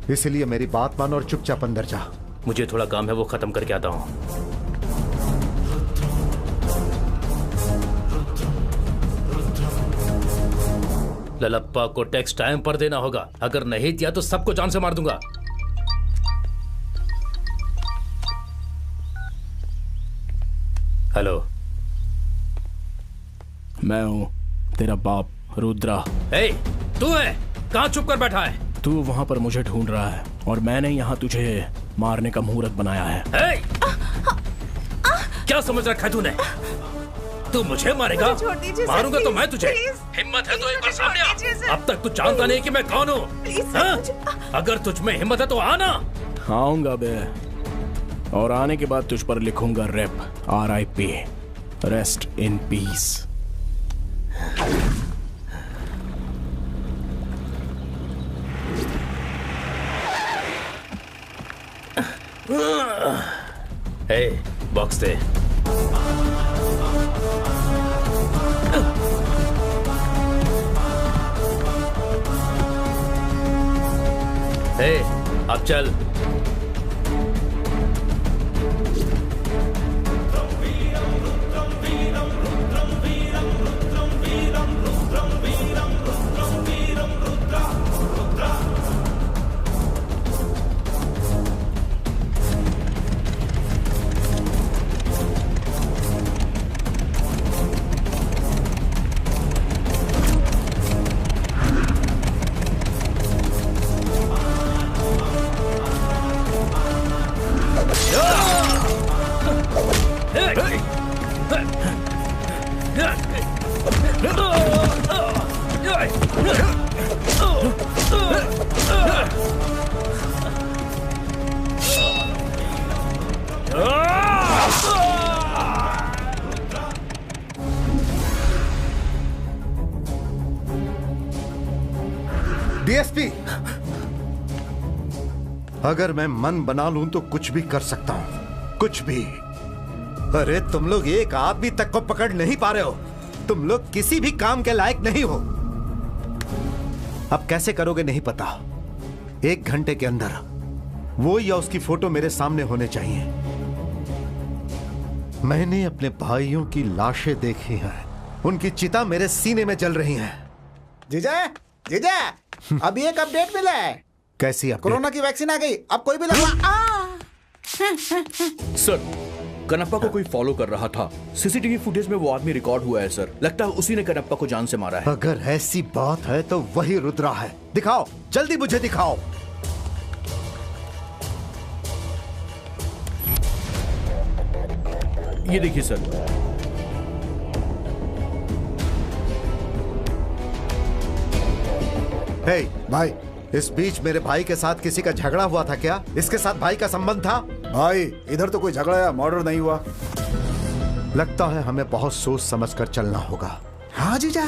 इसलिए मेरी बात मान और चुपचाप अंदर जा। मुझे थोड़ा काम है, वो खत्म करके आता हूं। ललप्पा को टैक्स टाइम पर देना होगा, अगर नहीं दिया तो सबको जान से मार दूंगा। हेलो, मैं हूँ तेरा बाप रुद्रा। ए, तू है? कहाँ छुप कर बैठा है? तू वहाँ पर मुझे ढूंढ रहा है और मैंने यहाँ तुझे मारने का मुहूर्त बनाया है। ए! क्या समझ रखा है तूने? तू मुझे मारेगा? मारूंगा तो मैं तुझे। हिम्मत है तो एक बार सामने आ। अब तक तू जानता नहीं कि मैं कौन हूँ। अगर तुझ में हिम्मत है तो आना। आऊंगा बे, और आने के बाद तुझ पर लिखूंगा rap RIP, rest in peace. Box दे। अब चल। डीएसपी, अगर मैं मन बना लूं तो कुछ भी कर सकता हूं, कुछ भी। अरे तुम लोग एक आदमी तक को पकड़ नहीं पा रहे हो। तुम लोग किसी भी काम के लायक नहीं हो। अब कैसे करोगे नहीं पता। 1 घंटे के अंदर वो या उसकी फोटो मेरे सामने होने चाहिए। मैंने अपने भाइयों की लाशें देखी हैं, उनकी चिता मेरे सीने में जल रही है। जीजा, जीजा, अभी एक अपडेट मिला है। कैसी अपडेट? कोरोना की वैक्सीन आ गई, अब कोई भी लगवा। सर, कनप्पा को कोई फॉलो कर रहा था। सीसीटीवी फुटेज में वो आदमी रिकॉर्ड हुआ है सर। लगता है उसी ने कनप्पा को जान से मारा है। अगर ऐसी बात है तो वही रुद्रा है। दिखाओ, जल्दी मुझे दिखाओ। ये देखिए सर। हे भाई, इस बीच मेरे भाई के साथ किसी का झगड़ा हुआ था क्या? इसके साथ भाई का संबंध था? भाई, इधर तो कोई झगड़ा या मर्डर नहीं हुआ। लगता है हमें बहुत सोच समझ कर चलना होगा। हाँ जीजा,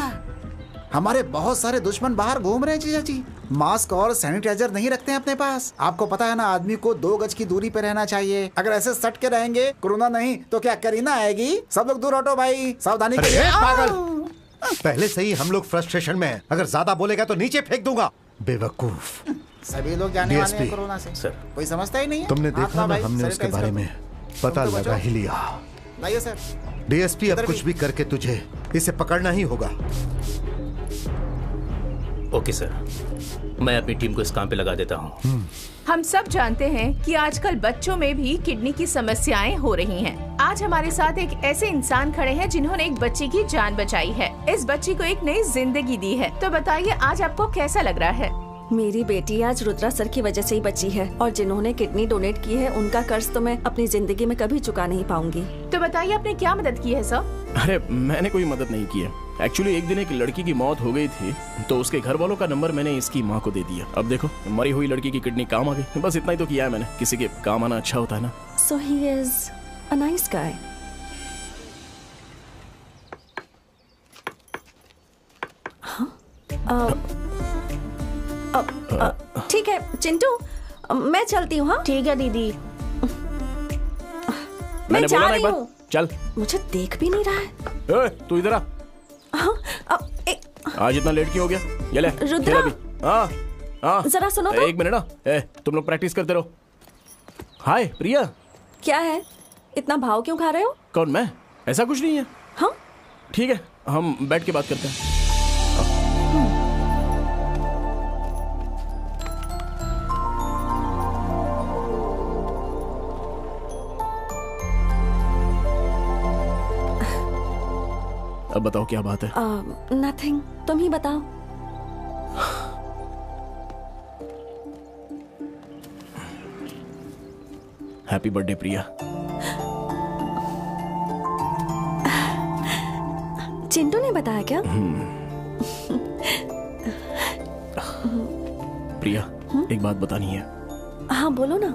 हमारे बहुत सारे दुश्मन बाहर घूम रहे हैं जीजा जी। मास्क और सैनिटाइजर नहीं रखते हैं अपने पास। आपको पता है ना, आदमी को 2 गज की दूरी पे रहना चाहिए। अगर ऐसे सट के रहेंगे, कोरोना नहीं तो क्या करीना आएगी। सब लोग दूर हटो भाई, सावधानी के लिए। पागल, पहले से ही हम लोग फ्रस्ट्रेशन में हैं। अगर ज्यादा बोलेगा तो नीचे फेंक दूंगा। बेवकूफ। सभी लोग जाने वाले हैं कोरोना से। सर, कोई समझता ही नहीं है। तुमने देखा ना, हमने उसके बारे में पता लगा ही लिया। लाइए सर। डीएसपी, अब कुछ भी करके तुझे इसे पकड़ना ही होगा। ओके सर, मैं अपनी टीम को इस काम पे लगा देता हूँ। हम सब जानते हैं कि आजकल बच्चों में भी किडनी की समस्याएं हो रही हैं। आज हमारे साथ एक ऐसे इंसान खड़े हैं जिन्होंने एक बच्ची की जान बचाई है, इस बच्ची को एक नई जिंदगी दी है। तो बताइए, आज आपको कैसा लग रहा है? मेरी बेटी आज रुद्रा सर की वजह से ही बची है, और जिन्होंने किडनी डोनेट की है उनका कर्ज तो मैं अपनी जिंदगी में कभी चुका नहीं पाऊंगी। तो बताइए, आपने क्या मदद की है सर? अरे मैंने कोई मदद नहीं की है। एक्चुअली एक दिन एक लड़की की मौत हो गई थी, तो उसके घर वालों का नंबर मैंने इसकी माँ को दे दिया। अब देखो, मरी हुई लड़की की किडनी काम आ गई। बस इतना ही तो किया है मैंने। किसी के काम आना अच्छा होता है ना। So he is a nice guy. ठीक है चिंटू, मैं चलती हूँ। हाँ ठीक है दीदी। मैं जा बोला ना रही एक बार, हूँ। चल। मुझे देख भी नहीं रहा है। तू इधर आ। आज इतना लेट क्यों हो गया? ये ले, रुद्रा। हाँ हाँ, जरा सुनो तो। एक मिनट ना। तुम लोग प्रैक्टिस करते रहो। हाय प्रिया। क्या है, इतना भाव क्यों खा रहे हो? कौन, मैं? ऐसा कुछ नहीं है। हाँ ठीक है, हम बैठ के बात करते हैं। अब बताओ क्या बात है? नथिंग, तुम ही बताओ। हैप्पी बर्थडे प्रिया। चिंटू ने बताया क्या? प्रिया, एक बात बतानी है। हाँ बोलो ना।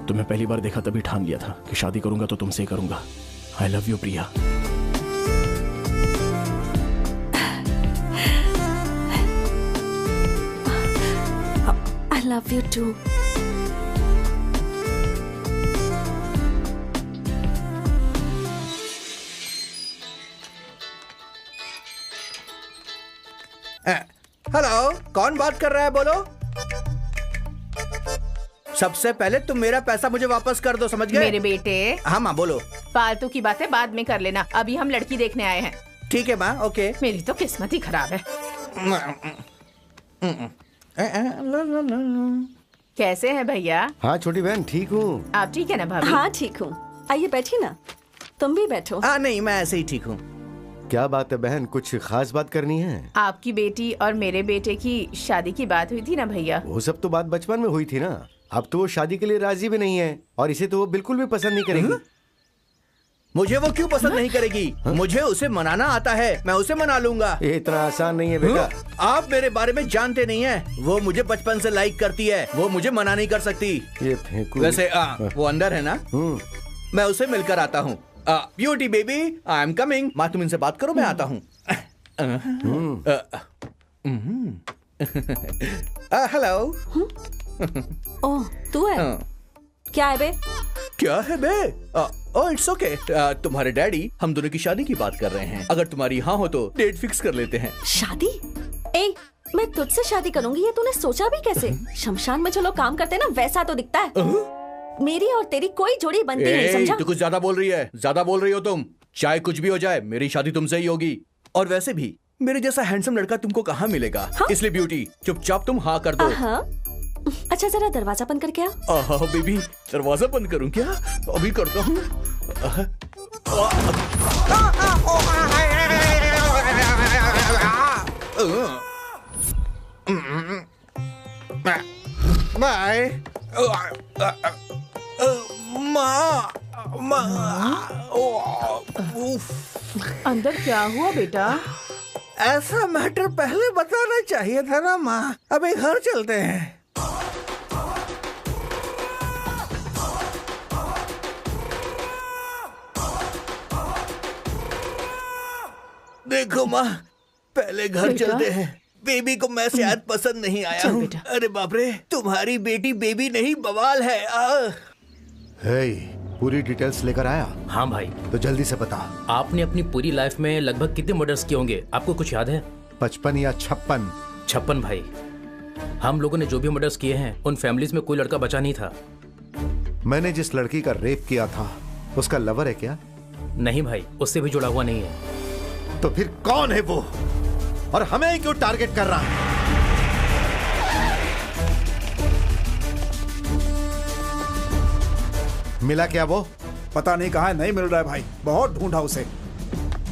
तुम्हें पहली बार देखा तभी ठान लिया था कि शादी करूंगा तो तुमसे ही करूंगा। I love you Priya. I love you too. Hello, कौन बात कर रहा है? बोलो। सबसे पहले तुम मेरा पैसा मुझे वापस कर दो, समझ गए? मेरे बेटे। हाँ माँ बोलो। फालतू की बातें बाद में कर लेना, अभी हम लड़की देखने आए हैं। ठीक है माँ, ओके। मेरी तो किस्मत ही खराब है। कैसे हैं भैया? हाँ छोटी बहन, ठीक हूँ। आप ठीक है ना भाभी? हाँ ठीक हूँ। आइए बैठिए ना। तुम भी बैठो। नहीं, मैं ऐसे ही ठीक हूँ। क्या बात है बहन, कुछ खास बात करनी है? आपकी बेटी और मेरे बेटे की शादी की बात हुई थी ना भैया? वो सब तो बात बचपन में हुई थी ना। अब तो वो शादी के लिए राजी भी नहीं है और इसे तो वो बिल्कुल भी पसंद नहीं करेगी। मुझे वो क्यों पसंद नहीं करेगी? मुझे उसे मनाना आता है, मैं उसे मना लूंगा। ये इतना आसान नहीं है बेटा। आप मेरे बारे में जानते नहीं हैं। वो मुझे बचपन से लाइक करती है, वो मुझे मना नहीं कर सकती। ये फेंकू। वैसे वो अंदर है ना? मैं उसे मिलकर आता हूँ। Beauty baby, I am coming. माँ तुम इनसे बात करो, मैं आता हूँ। हेलो। ओह तू है? क्या है बे? क्या है बे? It's okay. तुम्हारे डैडी हम दोनों की शादी की बात कर रहे हैं। अगर तुम्हारी हाँ हो तो डेट फिक्स कर लेते हैं। शादी? मैं तुझसे शादी करूंगी, ये तूने सोचा भी कैसे? शमशान में जो लोग काम करते हैं ना, वैसा तो दिखता है। मेरी और तेरी कोई जोड़ी बनती नहीं, समझा? तू कुछ ज्यादा बोल रही है, ज्यादा बोल रही हो तुम। चाहे कुछ भी हो जाए, मेरी शादी तुमसे ही होगी। और वैसे भी मेरे जैसा हैंडसम लड़का तुमको कहाँ मिलेगा? हाँ? इसलिए ब्यूटी चुपचाप तुम हाँ कर दो। अच्छा जरा दरवाजा बंद करके आ। बेबी, दरवाजा बंद करूं क्या? अभी करता हूँ। बाय। अंदर क्या हुआ बेटा? ऐसा मैटर पहले बताना चाहिए था ना माँ। अभी घर चलते हैं। देखो माँ, पहले घर चलते हैं। बेबी को मैं शायद पसंद नहीं आया हूँ। अरे बाप रे, तुम्हारी बेटी बेबी नहीं बवाल है। पूरी डिटेल्स लेकर आया? हाँ भाई। तो जल्दी से बता। आपने अपनी पूरी लाइफ में लगभग कितने मर्डर्स किए होंगे, आपको कुछ याद है? 55 या 56। 56 भाई। हम लोगों ने जो भी मर्डर्स किए हैं, उन फैमिलीज में कोई लड़का बचा नहीं था। मैंने जिस लड़की का रेप किया था, उसका लवर है क्या? नहीं भाई, उससे भी जुड़ा हुआ नहीं है। तो फिर कौन है वो, और हमें क्यों टारगेट कर रहा है? मिला क्या वो? पता नहीं कहाँ है, नहीं मिल रहा है भाई, बहुत ढूंढा उसे।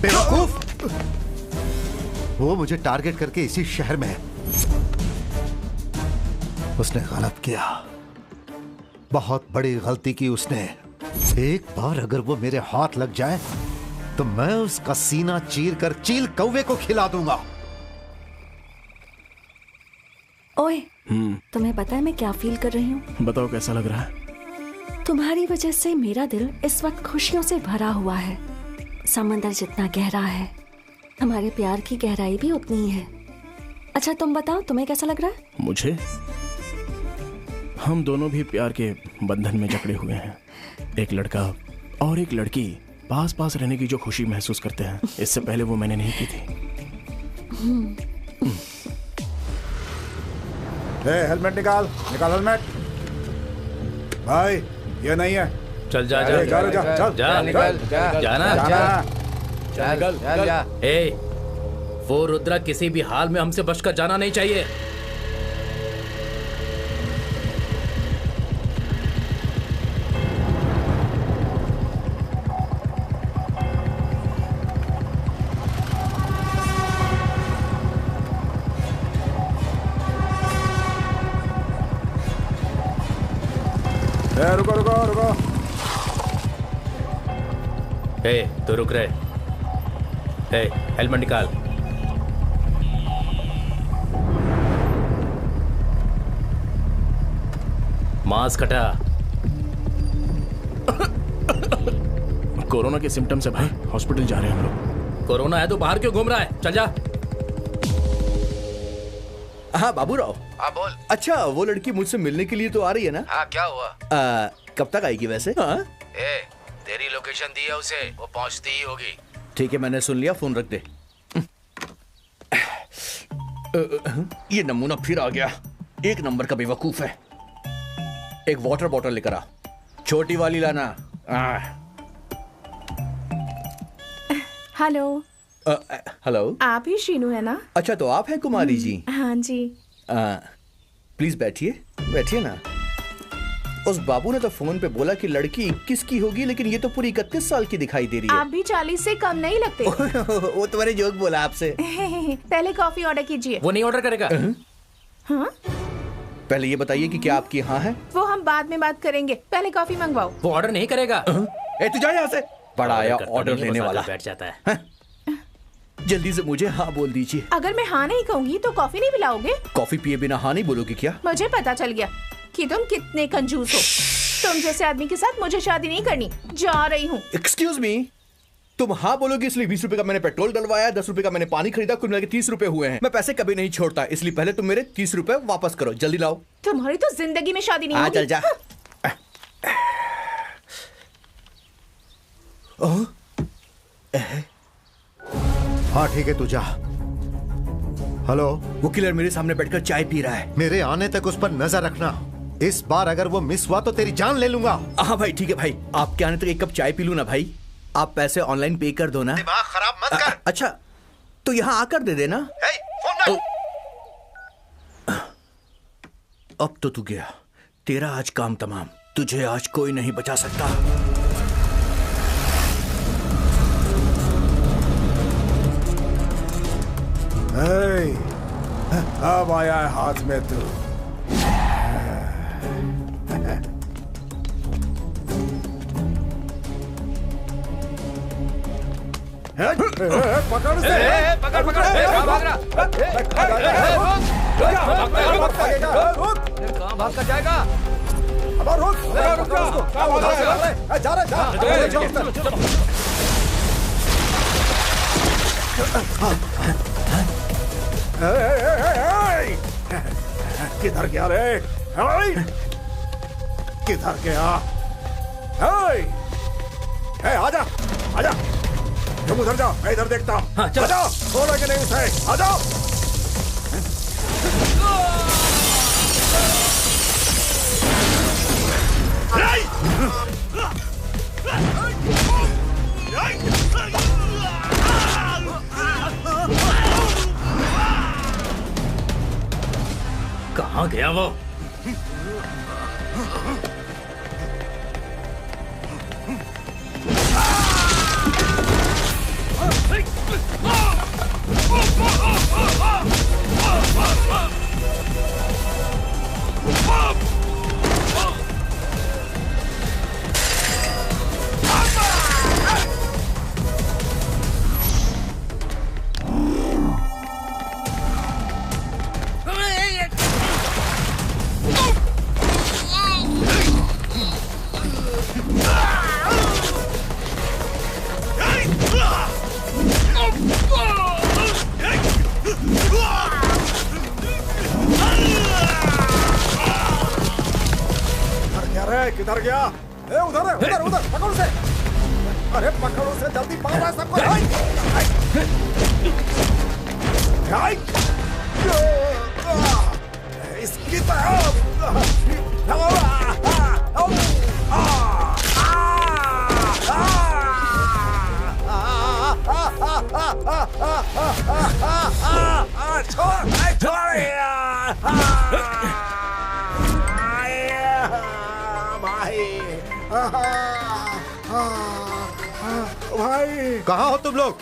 बेवकूफ! वो मुझे टारगेट करके इसी शहर में है। उसने गलत किया, बहुत बड़ी गलती की उसने। एक बार अगर वो मेरे हाथ लग जाए तो मैं उसका सीना चीर कर चील कौवे को खिला दूंगा। ओए, तुम्हें पता है मैं क्या फील कर रही हूँ? बताओ कैसा लग रहा है? तुम्हारी वजह से मेरा दिल इस वक्त खुशियों से भरा हुआ है। समंदर जितना गहरा है, हमारे प्यार की गहराई भी उतनी ही है। अच्छा तुम बताओ, तुम्हें कैसा लग रहा है? मुझे, हम दोनों भी प्यार के बंधन में जकड़े हुए हैं। एक लड़का और एक लड़की पास पास रहने की जो खुशी महसूस करते हैं, इससे पहले वो मैंने नहीं की थी। हेलमेट निकाल हेलमेट। भाई ये नहीं है। चल जा निकल जाना। ए, वो रुद्रा किसी भी हाल में हमसे बचकर जाना नहीं चाहिए। रुको रुको रुको। तो रुक रहे। हेलमेट निकाल। मास्क हटा। कोरोना के सिम्टम्स है भाई, हॉस्पिटल जा रहे हैं हम लोग। कोरोना है तो बाहर क्यों घूम रहा है? चल जा। हाँ बाबूराव। हाँ बोल। अच्छा वो लड़की मुझसे मिलने के लिए तो आ रही है ना? हाँ क्या हुआ? कब तक आएगी वैसे? हाँ तेरी लोकेशन दी है उसे, वो पहुंचती ही होगी। ठीक है मैंने सुन लिया, फोन रख दे। ये नमूना फिर आ गया, एक नंबर का बेवकूफ है। एक वाटर बॉटल लेकर आ, छोटी वाली लाना। हेलो। हेलो। आप ही शीनू है ना? अच्छा तो आप हैं कुमारी जी? हाँ जी। प्लीज बैठिए, बैठिए ना। उस बाबू ने तो फोन पे बोला कि लड़की 21 की होगी, लेकिन ये तो पूरी 31 साल की दिखाई दे रही है। आप भी 40 से कम नहीं लगते। वो तुम्हारे जोक बोला आपसे। पहले कॉफी ऑर्डर कीजिए। वो नहीं ऑर्डर करेगा। हाँ? पहले ये बताइए कि क्या आपकी हाँ है? वो हम बाद में बात करेंगे, पहले कॉफी मंगवाओ। वो ऑर्डर नहीं करेगा। तू जा यहाँ से। बड़ा आया ऑर्डर लेने वाला। बैठ जाता है। जल्दी से मुझे हाँ बोल दीजिए। अगर मैं हाँ नहीं कहूँगी तो कॉफी नहीं पिलाओगे? कॉफी पिए बिना हाँ नहीं बोलोगे क्या? मुझे पता चल गया कि तुम कितने कंजूस हो। तुम जैसे आदमी के साथ मुझे शादी नहीं करनी। जा रही हूँ। एक्सक्यूज मी, तुम हाँ बोलोगे इसलिए 20 रुपए का मैंने पेट्रोल डलवाया, 10 रुपए का मैंने पानी खरीदा, कुल मिलाकर 30 रुपए हुए हैं। मैं पैसे कभी नहीं छोड़ता, इसलिए पहले तुम मेरे 30 रुपए वापस करो, जल्दी लाओ। तुम्हारी तो जिंदगी में शादी नहीं होगी। चल जा। हाँ ठीक है, तू जा। हेलो। वो किलर मेरे सामने बैठकर चाय पी रहा है। मेरे आने तक उस पर नजर रखना। इस बार अगर वो मिस हुआ तो तेरी जान ले लूंगा। हाँ भाई ठीक है भाई, आपके आने तक एक कप चाय पी लूं ना भाई। आप पैसे ऑनलाइन पे कर दो ना। दिमाग खराब मत कर। अच्छा तो यहाँ आकर दे देना। फोन अब तो तू गया, तेरा आज काम तमाम। तुझे आज कोई नहीं बचा सकता। अब आया है हाथ में तू। पकड़ से। पकड़ पकड़। कहाँ भाग रहा? कहाँ भाग कर जाएगा? अब रुक। जा रहा। किधर गया रे? किधर गया? आजा आजा, तुम उधर जाओ, मैं इधर देखता हूँ। हाँ, चलो। आजाओ, छोड़ोगे नहीं उसे। आजाओ। कहाँ गया वो? किधर गया? उधर है, उधर उधर, पकड़ो से। अरे पकड़ो से, जल्दी पकड़ो है सबको। इसकी भाई कहाँ हो तुम लोग?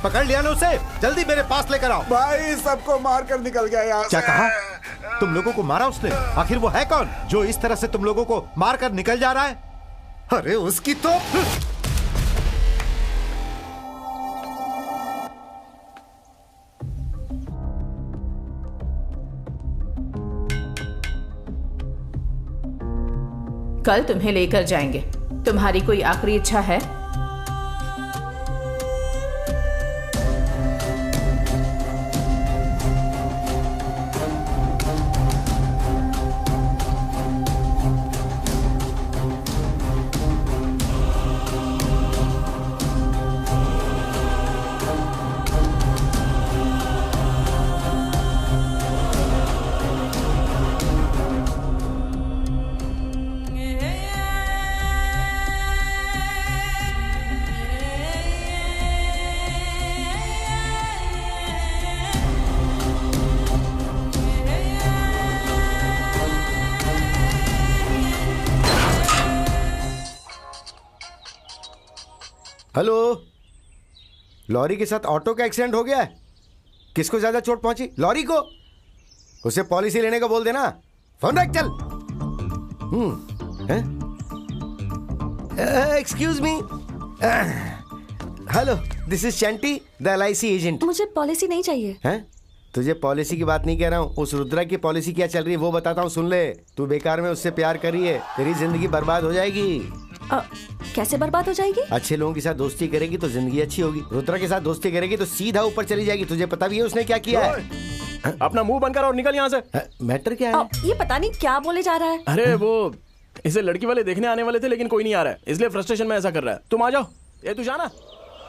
पकड़ लिया ना उसे, जल्दी मेरे पास लेकर आओ। भाई सबको मार कर निकल गया यार। क्या कहा? तुम लोगों को मारा उसने? आखिर वो है कौन जो इस तरह से तुम लोगों को मार कर निकल जा रहा है? अरे उसकी तो कल तुम्हें लेकर जाएंगे। तुम्हारी कोई आखिरी इच्छा है? हेलो, लॉरी के साथ ऑटो का एक्सीडेंट हो गया है। किसको ज्यादा चोट पहुंची? लॉरी को। उसे पॉलिसी लेने को बोल देना। फोन रख, चल। Excuse me. Hello, this is Chanti, the LIC agent. मुझे पॉलिसी नहीं चाहिए। हैं? तुझे पॉलिसी की बात नहीं कह रहा हूँ, उस रुद्रा की पॉलिसी क्या चल रही है वो बताता हूँ, सुन ले। तू बेकार में उससे प्यार कर रही है, तेरी जिंदगी बर्बाद हो जाएगी। कैसे बर्बाद हो जाएगी? अच्छे लोगों के साथ दोस्ती करेगी तो जिंदगी अच्छी होगी। रुद्रा के साथ दोस्ती करेगी तो सीधा ऊपर चली जाएगी। तुझे पता भी है उसने क्या किया है? अपना मुंह बंद कर और निकल यहाँ से। मैटर क्या है? ये पता नहीं क्या बोले जा रहा है। अरे वो इसे लड़की वाले देखने आने वाले थे लेकिन कोई नहीं आ रहा है, इसलिए फ्रस्ट्रेशन में ऐसा कर रहा है। तुम आ जाओ। ये तू जाना।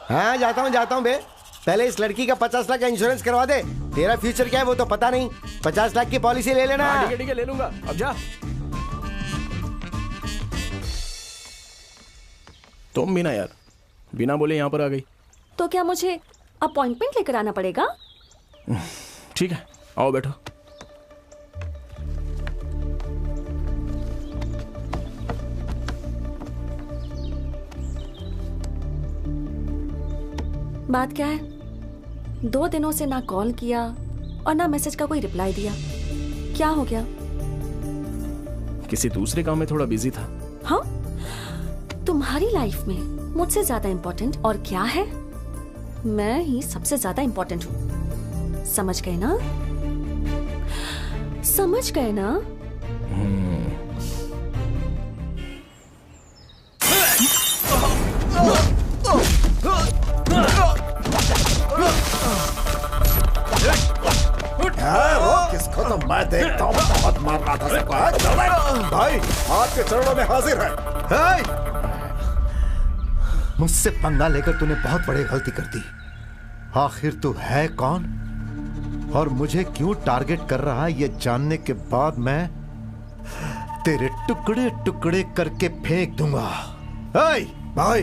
हाँ जाता हूँ बे। पहले इस लड़की का 50 लाख का इंश्योरेंस करवा दे। तेरा फ्यूचर क्या है वो तो पता नहीं। 50 लाख की पॉलिसी ले लेना। ठीक है ले लूंगा। अब जा। तुम भी ना यार, बिना बोले यहाँ पर आ गई। तो क्या मुझे अपॉइंटमेंट लेकर आना पड़ेगा? ठीक है, आओ बैठो। बात क्या है? 2 दिनों से ना कॉल किया और ना मैसेज का कोई रिप्लाई दिया। क्या हो गया? किसी दूसरे काम में थोड़ा बिजी था। हाँ? तुम्हारी लाइफ में मुझसे ज्यादा इम्पोर्टेंट और क्या है? मैं ही सबसे ज्यादा इम्पोर्टेंट हूँ। समझ गए ना? समझ गए ना? वो किसको तो मैं देखता हूँ बहुत मार रहा था सबको। भाई आपके चरणों में हाजिर है। मुझसे पंगा लेकर तूने बहुत बड़ी गलती कर दी। आखिर तू है कौन और मुझे क्यों टारगेट कर रहा है, ये जानने के बाद मैं तेरे टुकड़े टुकड़े करके फेंक दूंगा। भाई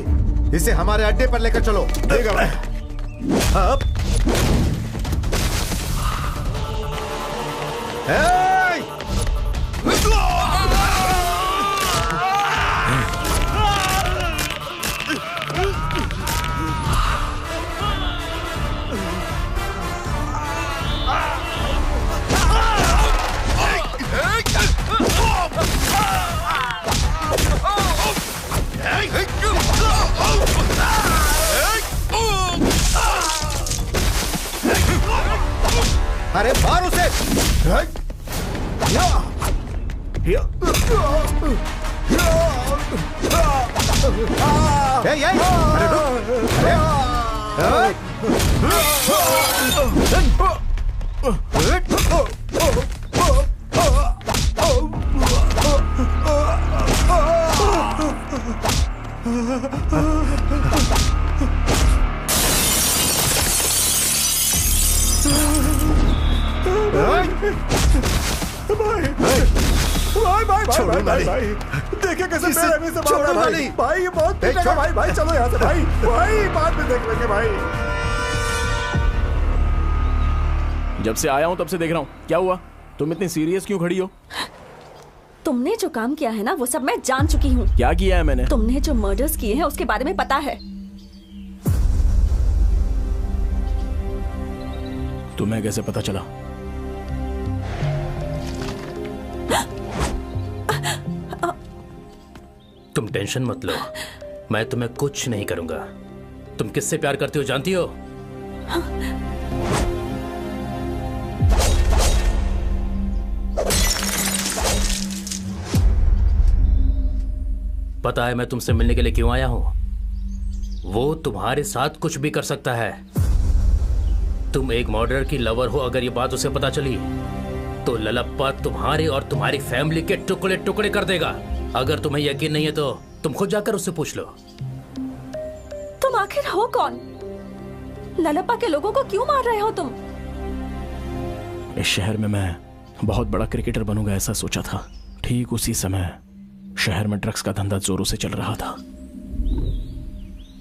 इसे हमारे अड्डे पर लेकर चलो। ठीक है। अब अरे मार उसे। भाई देखिए कैसे बेरहमी से मार रहा है भाई। ये बहुत पीटेगा भाई। चलो यहाँ से भाई बाद में देख लेंगे भाई। जब से आया हूँ तब से देख रहा हूँ। क्या हुआ? तुम इतनी सीरियस क्यों खड़ी हो? तुमने जो काम किया है ना वो सब मैं जान चुकी हूँ। क्या किया है मैंने? तुमने जो मर्डर्स किए हैं उसके बारे में पता है। तुम्हें कैसे पता चला? तुम टेंशन मत लो, मैं तुम्हें कुछ नहीं करूंगा। तुम किससे प्यार करती हो जानती हो? पता है मैं तुमसे मिलने के लिए क्यों आया हूं? वो तुम्हारे साथ कुछ भी कर सकता है। तुम एक मर्डरर की लवर हो, अगर ये बात उसे पता चली तो ललप्पा तुम्हारे और तुम्हारी फैमिली के टुकड़े टुकड़े कर देगा। अगर तुम्हें यकीन नहीं है तो तुम खुद जाकर उससे पूछ लो। तुम आखिर हो कौन? ललप्पा के लोगों को क्यों मार रहे हो तुम? इस शहर में मैं बहुत बड़ा क्रिकेटर बनूंगा ऐसा सोचा था। ठीक उसी समय शहर में ड्रग्स का धंधा जोरों से चल रहा था।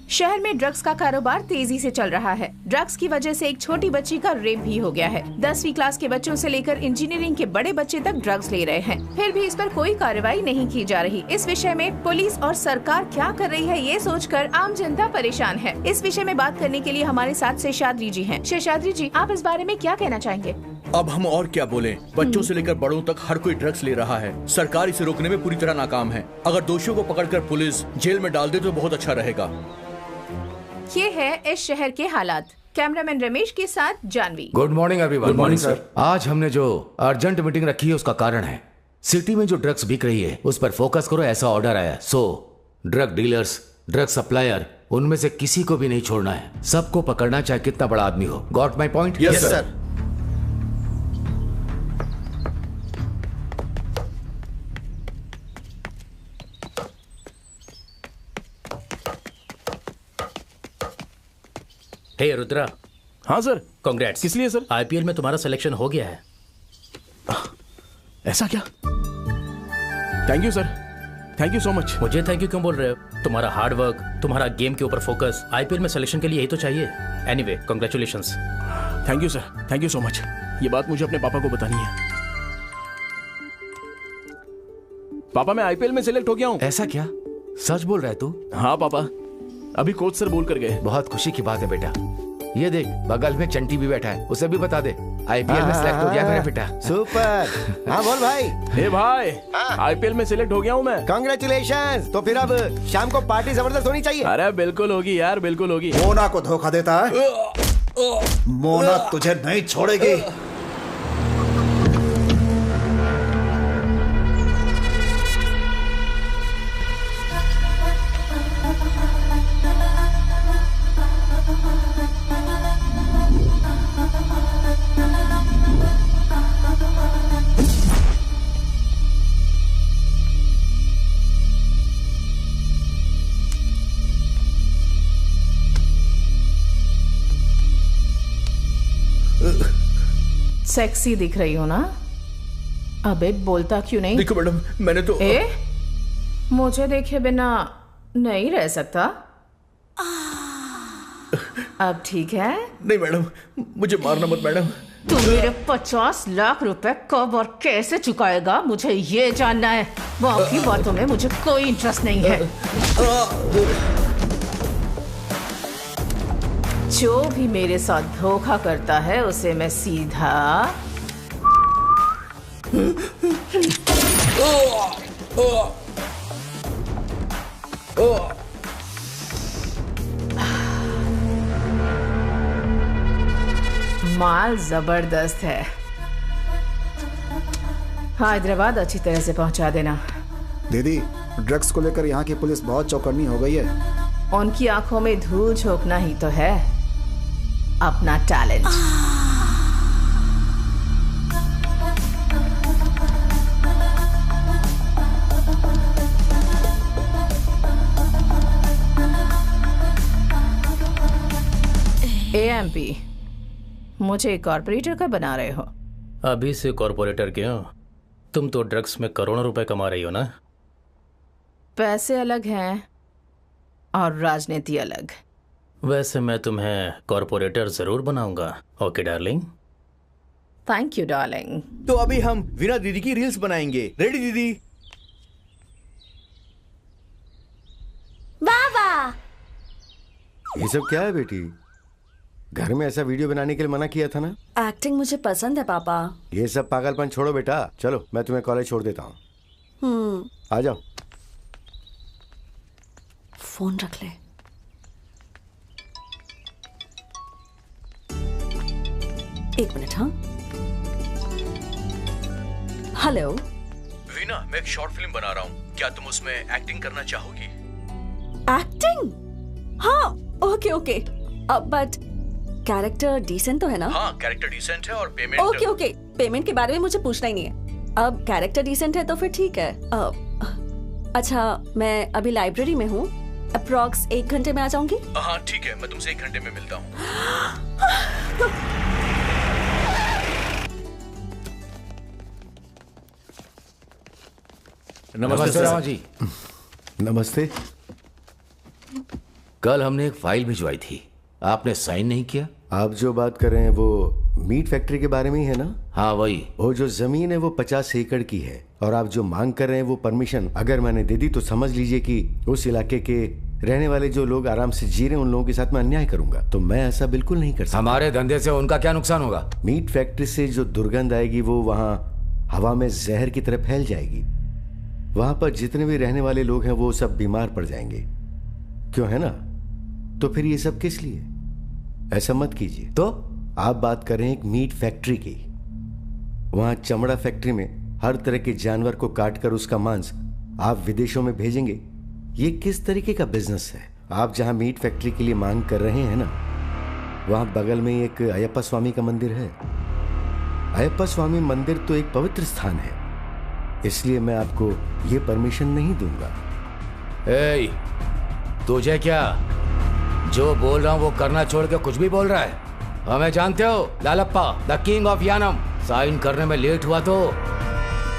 शहर में ड्रग्स का कारोबार तेजी से चल रहा है। ड्रग्स की वजह से एक छोटी बच्ची का रेप भी हो गया है। 10वीं क्लास के बच्चों से लेकर इंजीनियरिंग के बड़े बच्चे तक ड्रग्स ले रहे हैं, फिर भी इस पर कोई कार्रवाई नहीं की जा रही। इस विषय में पुलिस और सरकार क्या कर रही है ये सोचकर आम जनता परेशान है। इस विषय में बात करने के लिए हमारे साथ शेषाद्री जी हैं। शेषाद्री जी, आप इस बारे में क्या कहना चाहेंगे? अब हम और क्या बोलें? बच्चों से लेकर बड़ों तक हर कोई ड्रग्स ले रहा है। सरकार इसे रोकने में पूरी तरह नाकाम है। अगर दोषियों को पकड़कर पुलिस जेल में डाल दे तो बहुत अच्छा रहेगा। ये है इस शहर के हालात। कैमरामैन रमेश के साथ Janvi. Good morning everyone. Good morning sir. आज हमने जो अर्जेंट मीटिंग रखी है उसका कारण है सिटी में जो ड्रग्स बिक रही है उस पर फोकस करो, ऐसा ऑर्डर आया। So drug dealers, drug supplier, उनमें से किसी को भी नहीं छोड़ना है। सबको पकड़ना, चाहे कितना बड़ा आदमी हो। Got my point? Yes sir. Hey Rudra. हाँ सर। कांग्रेट्स। किस लिए सर? आईपीएल में तुम्हारा सिलेक्शन हो गया है। ऐसा क्या? Thank you sir, thank you so much. मुझे थैंक यू क्यों बोल रहे हो? तुम्हारा हार्ड वर्क, तुम्हारा गेम के ऊपर फोकस, आईपीएल में सिलेक्शन के लिए यही तो चाहिए। Anyway, congratulations. Thank you sir, thank you so much. ये बात मुझे अपने पापा को बतानी है। पापा, मैं आईपीएल में सिलेक्ट हो गया हूँ। ऐसा क्या? सच बोल रहा है तू? हाँ पापा, अभी कोच सर बोल कर गए। बहुत खुशी की बात है बेटा। ये देख, बगल में चंटी भी बैठा है, उसे भी बता दे आईपीएल में सिलेक्ट हो गया मेरा बेटा। सुपर। हाँ बोल भाई। हे भाई, आईपीएल में सिलेक्ट हो गया हूँ मैं। कांग्रेचुलेशंस। तो फिर अब शाम को पार्टी जबरदस्त होनी चाहिए। अरे बिल्कुल होगी यार, बिल्कुल होगी। मोना को धोखा देता है, मोना तुझे नहीं छोड़ेगी। सेक्सी दिख रही हो ना? अबे बोलता क्यों नहीं? देखो मैडम, मैंने तो मुझे देखे बिना नहीं रह सकता। अब ठीक है? नहीं मैडम, मुझे मारना मत मैडम। तू मेरे 50 लाख रुपए कब और कैसे चुकाएगा मुझे ये जानना है। बाकी बातों में मुझे कोई इंटरेस्ट नहीं है। जो भी मेरे साथ धोखा करता है उसे मैं सीधा माल जबरदस्त है। हैदराबाद अच्छी तरह से पहुंचा देना। दीदी, ड्रग्स को लेकर यहाँ की पुलिस बहुत चौकन्नी हो गई है। उनकी आंखों में धूल झोंकना ही तो है अपना टैलेंट। एएमपी, मुझे कॉर्पोरेटर का बना रहे हो? अभी से कॉर्पोरेटर क्यों? तुम तो ड्रग्स में करोड़ों रुपए कमा रही हो ना। पैसे अलग हैं और राजनीति अलग। वैसे मैं तुम्हें कॉर्पोरेटर जरूर बनाऊंगा। Okay darling. Thank you darling. तो अभी हम वीना दीदी की रील्स बनाएंगे। रेडी दीदी? बाबा, ये सब क्या है बेटी? घर में ऐसा वीडियो बनाने के लिए मना किया था ना? एक्टिंग मुझे पसंद है पापा। ये सब पागलपन छोड़ो बेटा, चलो मैं तुम्हें कॉलेज छोड़ देता हूँ। आ जाओ। फोन रख ले। एक मिनट। हाँ, हेलो। वीना, मैं एक शॉर्ट फिल्म बना रहा हूँ, क्या तुम उसमें एक्टिंग करना चाहोगी? एक्टिंग? हाँ, okay okay. But character decent तो है ना? हाँ, कैरेक्टर डिसेंट है और पेमेंट। ओके ओके, पेमेंट के बारे में मुझे पूछना ही नहीं है। अब कैरेक्टर डिसेंट है तो फिर ठीक है। अच्छा, मैं अभी लाइब्रेरी में हूँ, अप्रॉक्स 1 घंटे में आ जाऊंगी। हाँ ठीक है, मैं तुमसे 1 घंटे में मिलता हूँ। नमस्ते रामा जी। नमस्ते। कल हमने एक फाइल भिजवाई थी, आपने साइन नहीं किया। आप जो बात कर रहे हैं वो मीट फैक्ट्री के बारे में ही है ना? हाँ वही। वो जो जमीन है वो 50 एकड़ की है और आप जो मांग कर रहे हैं वो परमिशन अगर मैंने दे दी तो समझ लीजिए कि उस इलाके के रहने वाले जो लोग आराम से जी रहे हैं उन लोगों के साथ मैं अन्याय करूंगा। तो मैं ऐसा बिल्कुल नहीं कर सकता। हमारे धंधे से उनका क्या नुकसान होगा? मीट फैक्ट्री से जो दुर्गंध आएगी वो वहाँ हवा में जहर की तरह फैल जाएगी। वहां पर जितने भी रहने वाले लोग हैं वो सब बीमार पड़ जाएंगे, क्यों है ना? तो फिर ये सब किस लिए? ऐसा मत कीजिए। तो आप बात कर रहे हैं एक मीट फैक्ट्री की। वहां चमड़ा फैक्ट्री में हर तरह के जानवर को काटकर उसका मांस आप विदेशों में भेजेंगे। ये किस तरीके का बिजनेस है? आप जहां मीट फैक्ट्री के लिए मांग कर रहे हैं ना, वहां बगल में एक अयप्पा स्वामी का मंदिर है। अयप्पा स्वामी मंदिर तो एक पवित्र स्थान है, इसलिए मैं आपको ये परमिशन नहीं दूंगा। ए, तुझे क्या जो बोल रहा हूं वो करना छोड़ के कुछ भी बोल रहा है? हमें जानते हो, Lalappa, the king of Yanam. Sign करने में लेट हुआ तो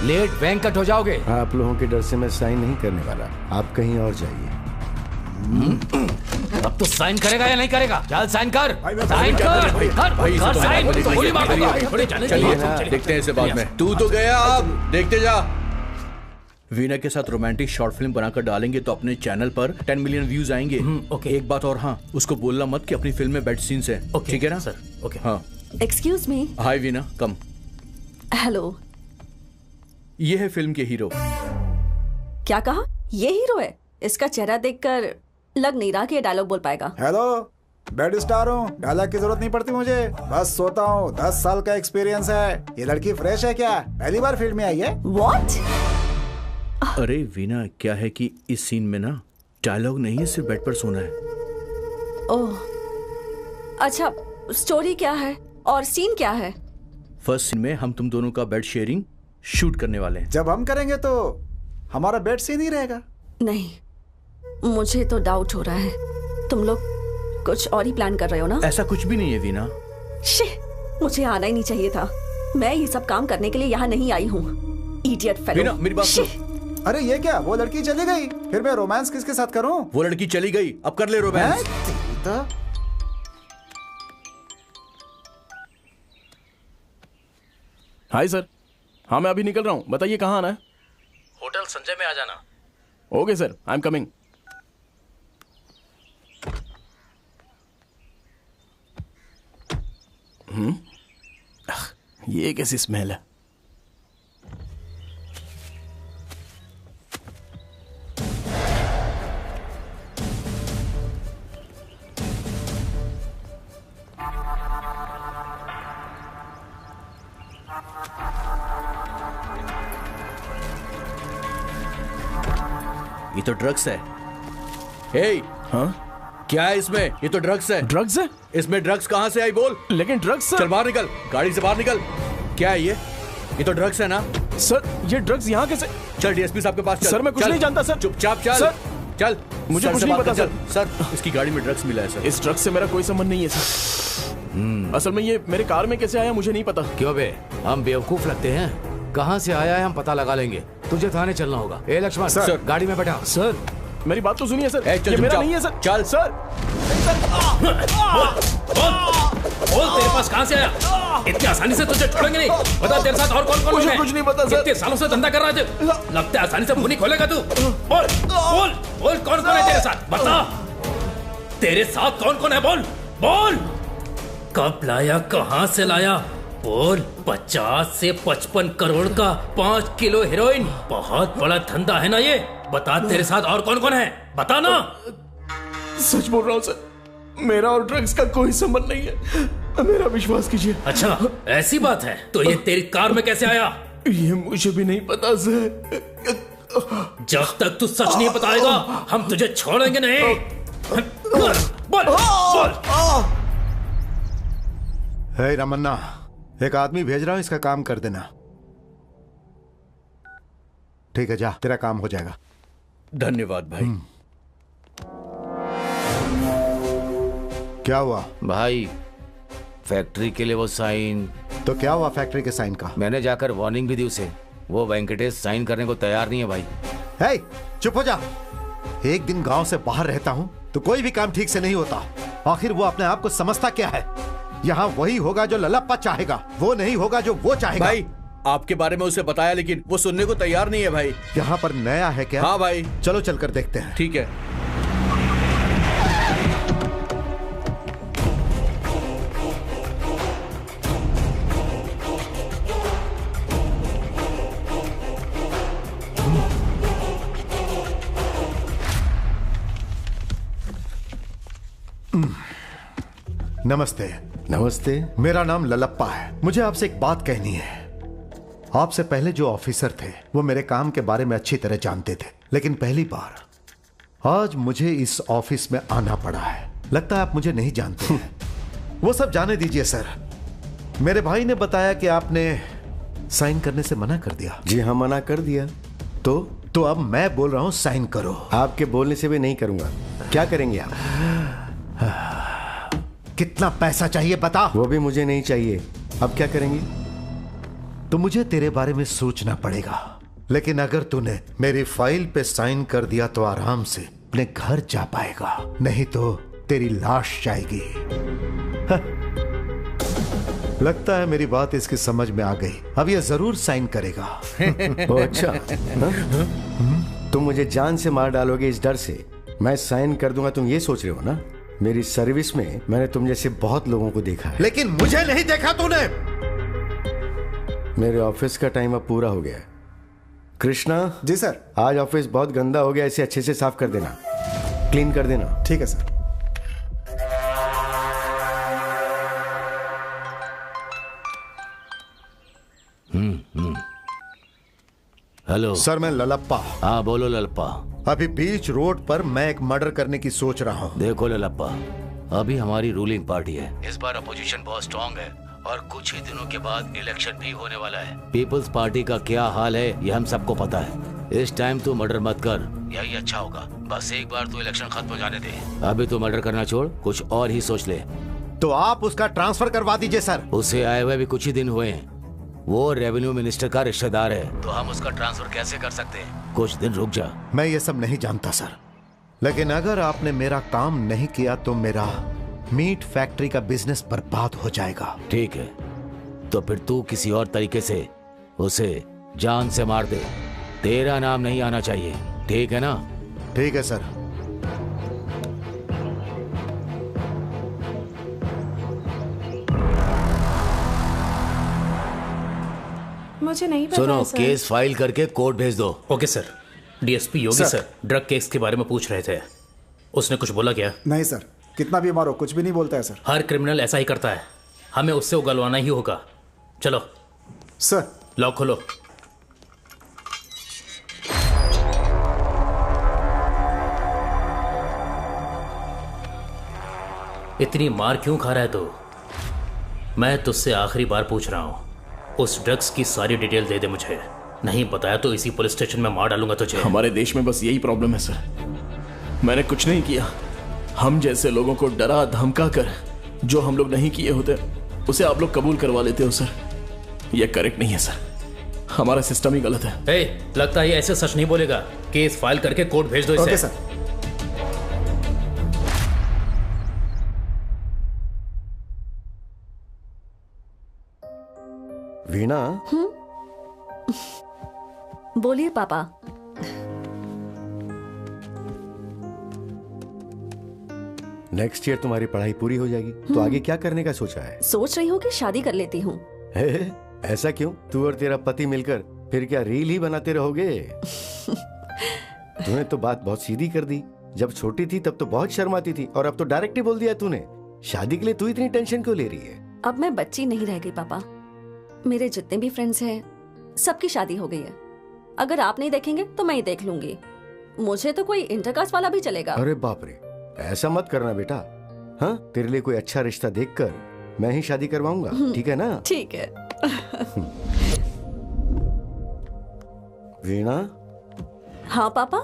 लेट वेंकट हो जाओगे। आप लोगों के डर से मैं साइन नहीं करने वाला, आप कहीं और जाइए। अब तो साइन करेगा या नहीं करेगा? चल साइन कर, साइन कर, चलिए देखते हैं इसे बाद में। तू तो गया, अब देखते जा। वीना के साथ रोमांटिक शॉर्ट फिल्म बनाकर डालेंगे तो अपने चैनल पर 10 मिलियन व्यूज आएंगे। ओके। एक बात और, हाँ, उसको बोलना मत कि अपनी फिल्म में बेड सीन्स है। ठीक है ना सर? ओके। हाँ। Excuse me. Hi Veena, come. Hello. ये है फिल्म के हीरो। क्या कहा? ये हीरो है? इसका चेहरा देखकर लग नहीं रहा कि ये डायलॉग बोल पाएगा। हेलो, बेड स्टार हूँ, डायलॉग की जरूरत नहीं पड़ती मुझे, बस सोता हूँ। 10 साल का एक्सपीरियंस है। ये लड़की फ्रेश है क्या? पहली बार फील्ड में आई है? What? अरे वीना, क्या है कि इस सीन में ना डायलॉग नहीं है, सिर्फ बेड पर सोना है। ओह, अच्छा, स्टोरी क्या है और सीन क्या है? फर्स्ट सीन में हम तुम दोनों का बेड शेयरिंग शूट करने वाले हैं। जब हम करेंगे तो हमारा बेड सीन ही रहेगा। नहीं, मुझे तो डाउट हो रहा है। तुम लोग कुछ और ही प्लान कर रहे हो ना? ऐसा कुछ भी नहीं है वीना। मुझे आना ही नहीं चाहिए था। मैं ये सब काम करने के लिए यहाँ नहीं आई हूँ। Idiot fellow. वीना, मेरी बात सुन। अरे ये क्या, वो लड़की चली गई, फिर मैं रोमांस किसके साथ करूं? वो लड़की चली गई, अब कर ले रोमांस। Hi sir. हाँ, मैं अभी निकल रहा हूँ, बताइए कहाँ आना है? होटल संजय में आ जाना। Okay sir, I am coming. ये कैसी स्मेल है? ये तो ड्रग्स है। हे, हाँ? क्या है इसमें? ये तो ड्रग्स है। ड्रग्स है? इसमें ड्रग्स कहाँ से आई बोल? लेकिन ड्रग्स सर। चल बाहर निकल, गाड़ी से बाहर निकल। क्या है ये? ये तो ड्रग्स है ना? सर, ये ड्रग्स यहाँ कैसे? चल डीएसपी साहब के पास चल। सर, मैं कुछ चल, नहीं जानता सर। चुपचाप चल। सर, चल, मुझे सर कुछ से नहीं बात पता कर। सर, इसकी गाड़ी में ड्रग्स मिला है सर। इस ड्रग्स से मेरा कोई संबंध नहीं है सर। असल में ये मेरे कार में कैसे आया मुझे नहीं पता। क्यों बे, हम बेवकूफ लगते हैं? कहाँ से आया है हम पता लगा लेंगे। तुझे थाने चलना होगा। ए लक्ष्मण, सर गाड़ी में बैठा। सर, मेरी बात तो सुनिए सर। चल, ये मेरा नहीं है सर। चल सर। बोल, तेरे पास कहाँ से आया? इतनी आसानी से तुझे छोड़ेंगे नहीं। बता, तेरे साथ और कौन कौन मुझे है? कुछ नहीं पता सर। कितने सालों से धंधा कर रहा है? लगता है आसानी से मुंह नहीं खोलेगा तू। बोल बोल बोल, कौन कौन है तेरे साथ? बता, तेरे साथ कौन कौन है? बोल बोल। कब लाया, कहाँ से लाया? बोल। 50 से 55 करोड़ का 5 किलो हेरोइन, बहुत बड़ा धंधा है ना ये। बता, तेरे साथ और कौन कौन है? बता ना। सच बोल रहा हूँ सर, मेरा और ड्रग्स का कोई संबंध नहीं है, मेरा विश्वास कीजिए। अच्छा ऐसी बात है, तो ये तेरी कार में कैसे आया? ये मुझे भी नहीं पता सर। जब तक तू सच नहीं बताएगा हम तुझे छोड़ेंगे नहीं। बोल बोल। हे रमन्ना, एक आदमी भेज रहा हूं, इसका काम कर देना। ठीक है, जा, तेरा काम हो जाएगा। धन्यवाद भाई। क्या हुआ भाई? फैक्ट्री के लिए वो साइन। तो क्या हुआ फैक्ट्री के साइन का? मैंने जाकर वार्निंग भी दी उसे, वो वेंकटेश साइन करने को तैयार नहीं है भाई। हे, चुप हो जा। एक दिन गांव से बाहर रहता हूं तो कोई भी काम ठीक से नहीं होता। आखिर वो अपने आप को समझता क्या है? यहाँ वही होगा जो ललप्पा चाहेगा, वो नहीं होगा जो वो चाहेगा। भाई आपके बारे में उसे बताया लेकिन वो सुनने को तैयार नहीं है भाई। यहाँ पर नया है क्या? हाँ भाई। चलो चलकर देखते हैं। ठीक है। नमस्ते। नमस्ते। मेरा नाम ललप्पा है। मुझे आपसे एक बात कहनी है। आपसे पहले जो ऑफिसर थे वो मेरे काम के बारे में अच्छी तरह जानते थे, लेकिन पहली बार आज मुझे इस ऑफिस में आना पड़ा है। लगता है आप मुझे नहीं जानते हैं। वो सब जाने दीजिए सर। मेरे भाई ने बताया कि आपने साइन करने से मना कर दिया। जी हाँ, मना कर दिया। तो अब मैं बोल रहा हूं साइन करो। आपके बोलने से भी नहीं करूंगा। क्या करेंगे आप? कितना पैसा चाहिए बता। वो भी मुझे नहीं चाहिए। अब क्या करेंगे? तो मुझे तेरे बारे में सोचना पड़ेगा, लेकिन अगर तूने मेरी फाइल पे साइन कर दिया तो आराम से अपने घर जा पाएगा, नहीं तो तेरी लाश जाएगी। लगता है मेरी बात इसकी समझ में आ गई। अब ये जरूर साइन करेगा। अच्छा, तुम मुझे जान से मार डालोगे इस डर से मैं साइन कर दूंगा, तुम ये सोच रहे हो ना? मेरी सर्विस में मैंने तुम जैसे बहुत लोगों को देखा है, लेकिन मुझे नहीं देखा तूने। मेरे ऑफिस का टाइम अब पूरा हो गया है। कृष्णा। जी सर। आज ऑफिस बहुत गंदा हो गया, इसे अच्छे से साफ कर देना, क्लीन कर देना। ठीक है सर। हेलो सर, मैं ललप्पा। हाँ बोलो ललप्पा। अभी बीच रोड पर मैं एक मर्डर करने की सोच रहा हूँ। देखो ललप्पा, अभी हमारी रूलिंग पार्टी है, इस बार अपोजिशन बहुत स्ट्रांग है और कुछ ही दिनों के बाद इलेक्शन भी होने वाला है। पीपल्स पार्टी का क्या हाल है ये हम सबको पता है। इस टाइम तू मर्डर मत कर, यही अच्छा होगा। बस एक बार तू इलेक्शन खत्म हो जाने दे। अभी तू मर्डर करना छोड़, कुछ और ही सोच ले। तो आप उसका ट्रांसफर करवा दीजिए सर। उसे आए हुए भी कुछ ही दिन हुए हैं। वो रेवेन्यू मिनिस्टर का रिश्तेदार है, तो हम उसका ट्रांसफर कैसे कर सकते हैं? कुछ दिन रुक जा। मैं ये सब नहीं जानता सर, लेकिन अगर आपने मेरा काम नहीं किया तो मेरा मीट फैक्ट्री का बिजनेस बर्बाद हो जाएगा। ठीक है, तो फिर तू किसी और तरीके से उसे जान से मार दे। तेरा नाम नहीं आना चाहिए, ठीक है ना? ठीक है सर। मुझे नहीं पता। सुनो, केस फाइल करके कोर्ट भेज दो। Okay sir. डीएसपी योगी सर ड्रग केस के बारे में पूछ रहे थे, उसने कुछ बोला क्या? नहीं सर, कितना भी मारो कुछ भी नहीं बोलता है सर। हर क्रिमिनल ऐसा ही करता है, हमें उससे उगलवाना ही होगा। चलो सर। लॉक खोलो। इतनी मार क्यों खा रहा है तू? मैं तुझसे आखिरी बार पूछ रहा हूं, उस ड्रग्स की सारी डिटेल दे दे मुझे। नहीं बताया तो इसी पुलिस स्टेशन में मार डालूंगा तुझे। हमारे देश में बस यही प्रॉब्लम है सर। मैंने कुछ नहीं किया। हम जैसे लोगों को डरा धमका कर जो हम लोग नहीं किए होते उसे आप लोग कबूल करवा लेते हो सर। यह करेक्ट नहीं है सर, हमारा सिस्टम ही गलत है। लगता है ये ऐसे सच नहीं बोलेगा। केस फाइल करके कोर्ट भेज दो इसे। Okay sir. वीणा। बोलिए पापा। नेक्स्ट ईयर तुम्हारी पढ़ाई पूरी हो जाएगी, तो आगे क्या करने का सोचा है? सोच रही हूँ कि शादी कर लेती हूँ। ऐसा क्यों? तू और तेरा पति मिलकर फिर क्या रील ही बनाते रहोगे? तूने तो बात बहुत सीधी कर दी। जब छोटी थी तब तो बहुत शर्माती थी और अब तो डायरेक्ट ही बोल दिया तूने। शादी के लिए तू इतनी टेंशन क्यों ले रही है? अब मैं बच्ची नहीं रह गई पापा। मेरे जितने भी फ्रेंड्स हैं सबकी शादी हो गई है। अगर आप नहीं देखेंगे तो मैं ही देख लूंगी। मुझे तो कोई इंटरकास्ट वाला भी चलेगा। अरे बाप रे, ऐसा मत करना बेटा। हाँ, तेरे लिए कोई अच्छा रिश्ता देखकर मैं ही शादी करवाऊंगा, ठीक है ना? ठीक है। वीणा। हाँ पापा।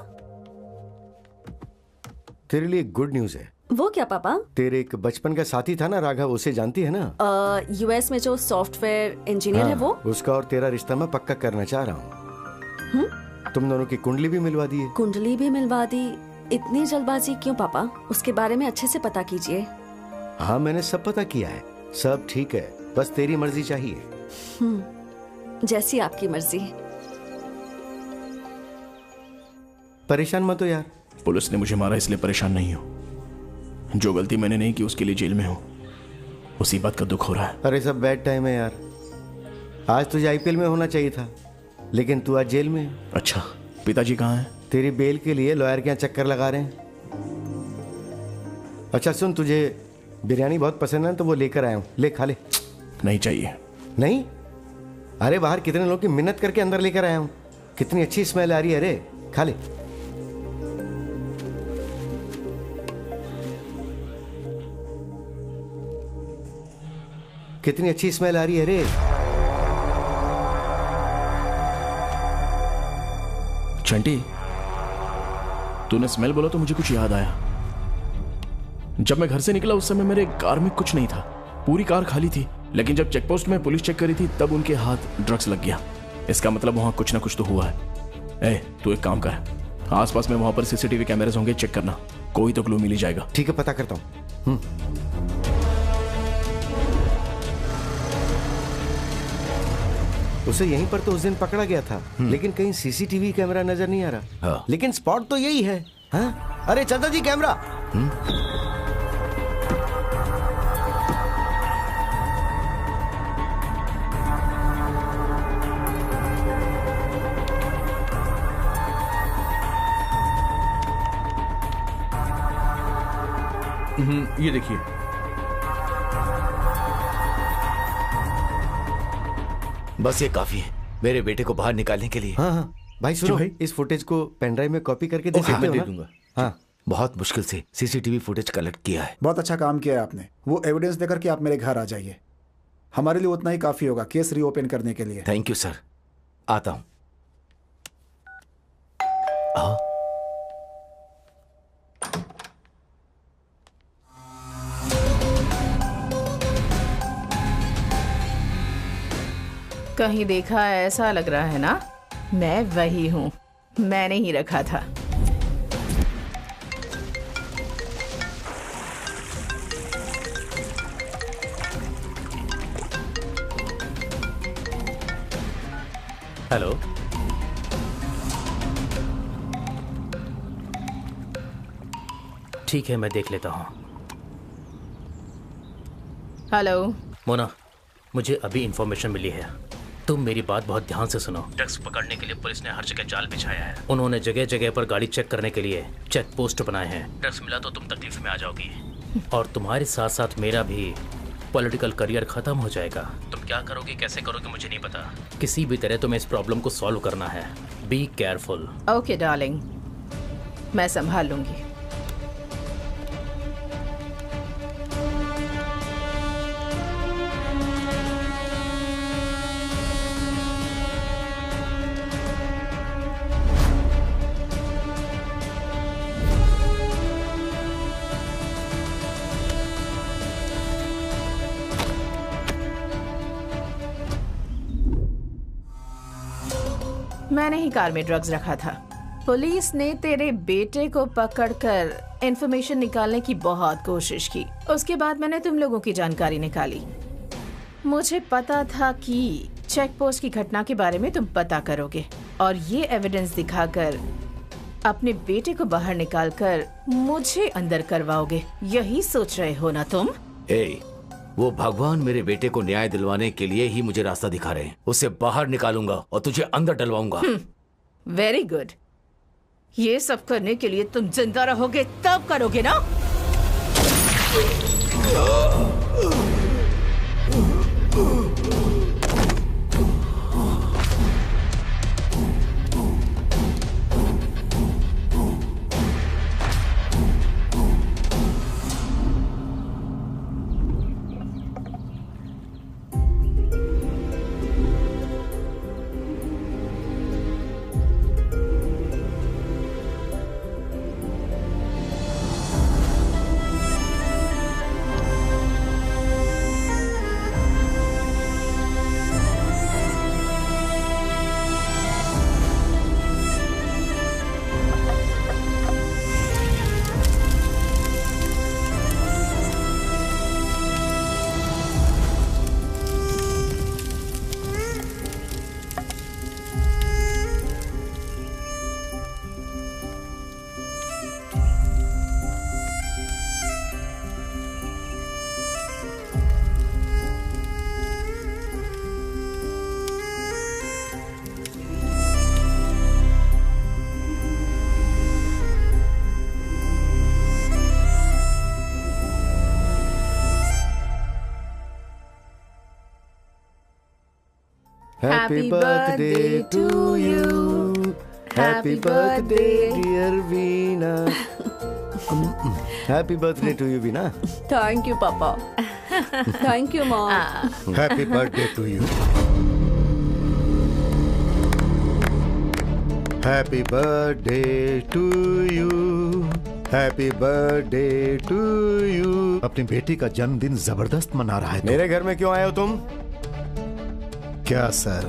तेरे लिए गुड न्यूज है। वो क्या पापा? तेरे एक बचपन का साथी था ना राघव, उसे जानती है ना? यूएस में जो सॉफ्टवेयर इंजीनियर है वो? उसका और तेरा रिश्ता मैं पक्का करना चाह रहा हूँ। तुम दोनों की कुंडली भी मिलवा दी है। कुंडली भी मिलवा दी? इतनी जल्दबाजी क्यों पापा? उसके बारे में अच्छे से पता कीजिए। हाँ, मैंने सब पता किया है, सब ठीक है, बस तेरी मर्जी चाहिए। जैसी आपकी मर्जी। परेशान मत हो यार। पुलिस ने मुझे मारा इसलिए परेशान नहीं हो। जो गलती मैंने नहीं की उसके लिए जेल में हूँ, उसी बात का दुख हो रहा है। अरे सब बैड टाइम है यार। आज तुझे आईपीएल में होना चाहिए था, लेकिन तू आज जेल में। अच्छा, पिताजी कहाँ हैं? तेरी बेल के लिए लॉयर के यहाँ चक्कर लगा रहे हैं। अच्छा सुन, तुझे बिरयानी बहुत पसंद है तो वो लेकर आया हूँ, ले खा ले। नहीं चाहिए। नहीं? अरे बाहर कितने लोगों की मिन्नत करके अंदर लेकर आया हूँ। कितनी अच्छी स्मेल आ रही है। अरे खा ले। कितनी अच्छी स्मेल आ रही है रे। चंटी, तूने स्मेल बोला तो मुझे कुछ याद आया। जब मैं घर से निकला उस समय मेरे कार में कुछ नहीं था, पूरी कार खाली थी। लेकिन जब चेक पोस्ट में पुलिस चेक करी थी तब उनके हाथ ड्रग्स लग गया। इसका मतलब वहां कुछ ना कुछ तो हुआ है। तू एक काम कर, आसपास में वहां पर सीसीटीवी कैमरास होंगे, चेक करना, कोई तो क्लू मिल ही जाएगा। ठीक है, पता करता हूँ। उसे यहीं पर तो उस दिन पकड़ा गया था, लेकिन कहीं सीसीटीवी कैमरा नजर नहीं आ रहा। हाँ। लेकिन स्पॉट तो यही है। हाँ? अरे चंदा जी, कैमरा। ये देखिए। बस ये काफी है मेरे बेटे को बाहर निकालने के लिए। हाँ हाँ भाई सुनो, इस फुटेज को पेनड्राइव में कॉपी करके दे सकते हो ना? दूंगा। हाँ, बहुत मुश्किल से सीसीटीवी फुटेज कलेक्ट किया है। बहुत अच्छा काम किया है आपने। वो एविडेंस देकर के आप मेरे घर आ जाइए, हमारे लिए उतना ही काफी होगा केस रीओपन करने के लिए। थैंक यू सर, आता हूं। कहीं देखा ऐसा लग रहा है ना, मैं वही हूँ, मैंने ही रखा था। हेलो, ठीक है मैं देख लेता हूँ। हेलो मोना, मुझे अभी इंफॉर्मेशन मिली है, तुम मेरी बात बहुत ध्यान से सुनो। ड्रग्स पकड़ने के लिए पुलिस ने हर जगह जाल बिछाया है। उन्होंने जगह जगह पर गाड़ी चेक करने के लिए चेक पोस्ट बनाए हैं। ड्रग्स मिला तो तुम तकलीफ में आ जाओगी और तुम्हारे साथ साथ मेरा भी पॉलिटिकल करियर खत्म हो जाएगा। तुम क्या करोगे, कैसे करोगे मुझे नहीं पता। किसी भी तरह तुम्हें इस प्रॉब्लम को सॉल्व करना है। Be careful. ओके डार्लिंग, मैं संभाल लूंगी। मैंने ही कार में ड्रग्स रखा था। पुलिस ने तेरे बेटे को पकड़कर इंफॉर्मेशन निकालने की बहुत कोशिश की। उसके बाद मैंने तुम लोगों की जानकारी निकाली। मुझे पता था कि चेक पोस्ट की घटना के बारे में तुम पता करोगे और ये एविडेंस दिखाकर अपने बेटे को बाहर निकालकर मुझे अंदर करवाओगे। यही सोच रहे हो ना तुम? वो भगवान मेरे बेटे को न्याय दिलवाने के लिए ही मुझे रास्ता दिखा रहे हैं। उसे बाहर निकालूंगा और तुझे अंदर डलवाऊंगा। Very good. ये सब करने के लिए तुम जिंदा रहोगे तब करोगे ना? Happy birthday to you. Happy birthday, dear Veena. Happy birthday to you, Veena. Thank you पापा। Thank you mom. Happy birthday to you. Happy birthday to you. Happy birthday to you. अपनी बेटी का जन्मदिन जबरदस्त मना रहा है। मेरे घर में क्यों आए हो तुम? क्या सर,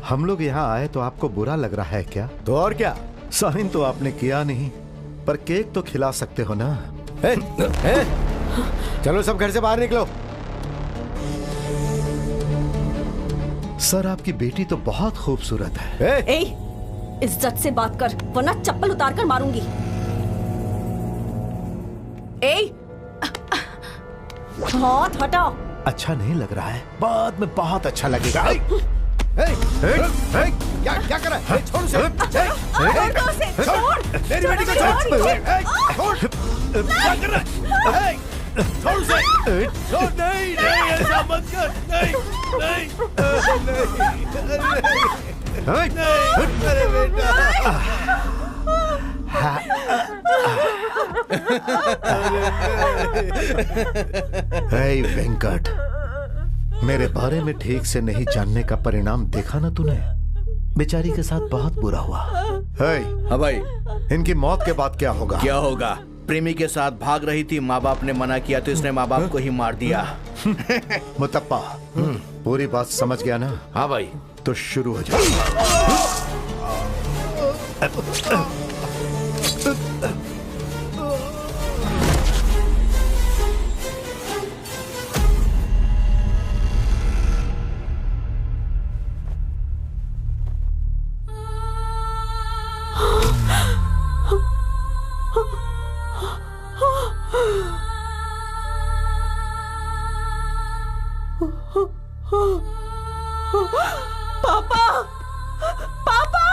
हम लोग यहाँ आए तो आपको बुरा लग रहा है क्या? तो और क्या? साइन तो आपने किया नहीं, पर केक तो खिला सकते हो ना। चलो सब घर से बाहर निकलो। सर आपकी बेटी तो बहुत खूबसूरत है। ए, इज्जत से बात कर वरना चप्पल उतार कर मारूंगी। हाथ हटाओ। अच्छा नहीं लग रहा है, बाद में बहुत अच्छा लगेगा। क्या कर रहा है? छोड़ उसे। छोड़ मेरी बेटी को छोड़। क्या कर रहा है? छोड़ उसे। छोड़। नहीं ऐसा मत कर। नहीं अरे बेटा। हे वेंकट, मेरे बारे में ठीक से नहीं जानने का परिणाम देखा ना तूने? बेचारी के साथ बहुत बुरा हुआ। हाँ भाई, इनकी मौत के बाद क्या होगा? क्या होगा? प्रेमी के साथ भाग रही थी, माँ बाप ने मना किया तो इसने माँ बाप को ही मार दिया। मुतप्पा, पूरी बात समझ गया ना? हाँ भाई। तो शुरू हो जाए। पापा, पापा।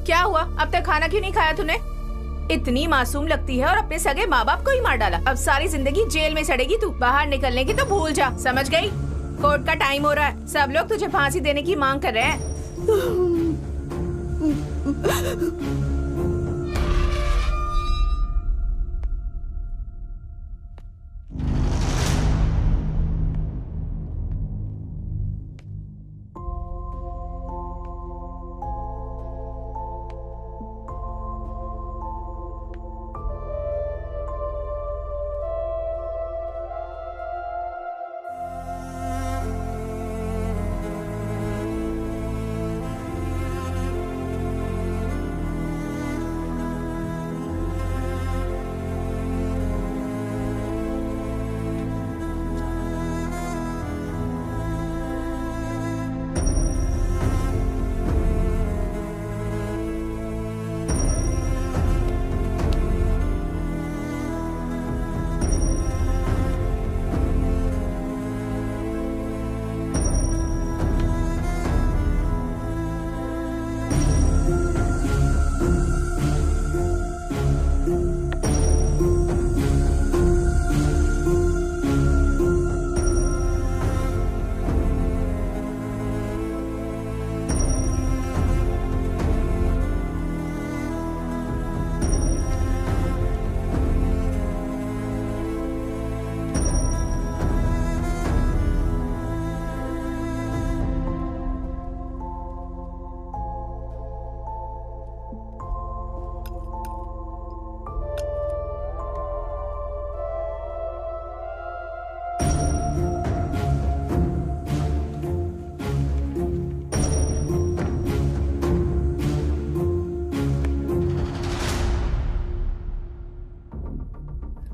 क्या हुआ? अब तक खाना क्यों नहीं खाया तूने? इतनी मासूम लगती है और अपने सगे माँ बाप को ही मार डाला। अब सारी जिंदगी जेल में सड़ेगी तू। बाहर निकलने की तो भूल जा, समझ गई? कोर्ट का टाइम हो रहा है, सब लोग तुझे फांसी देने की मांग कर रहे हैं।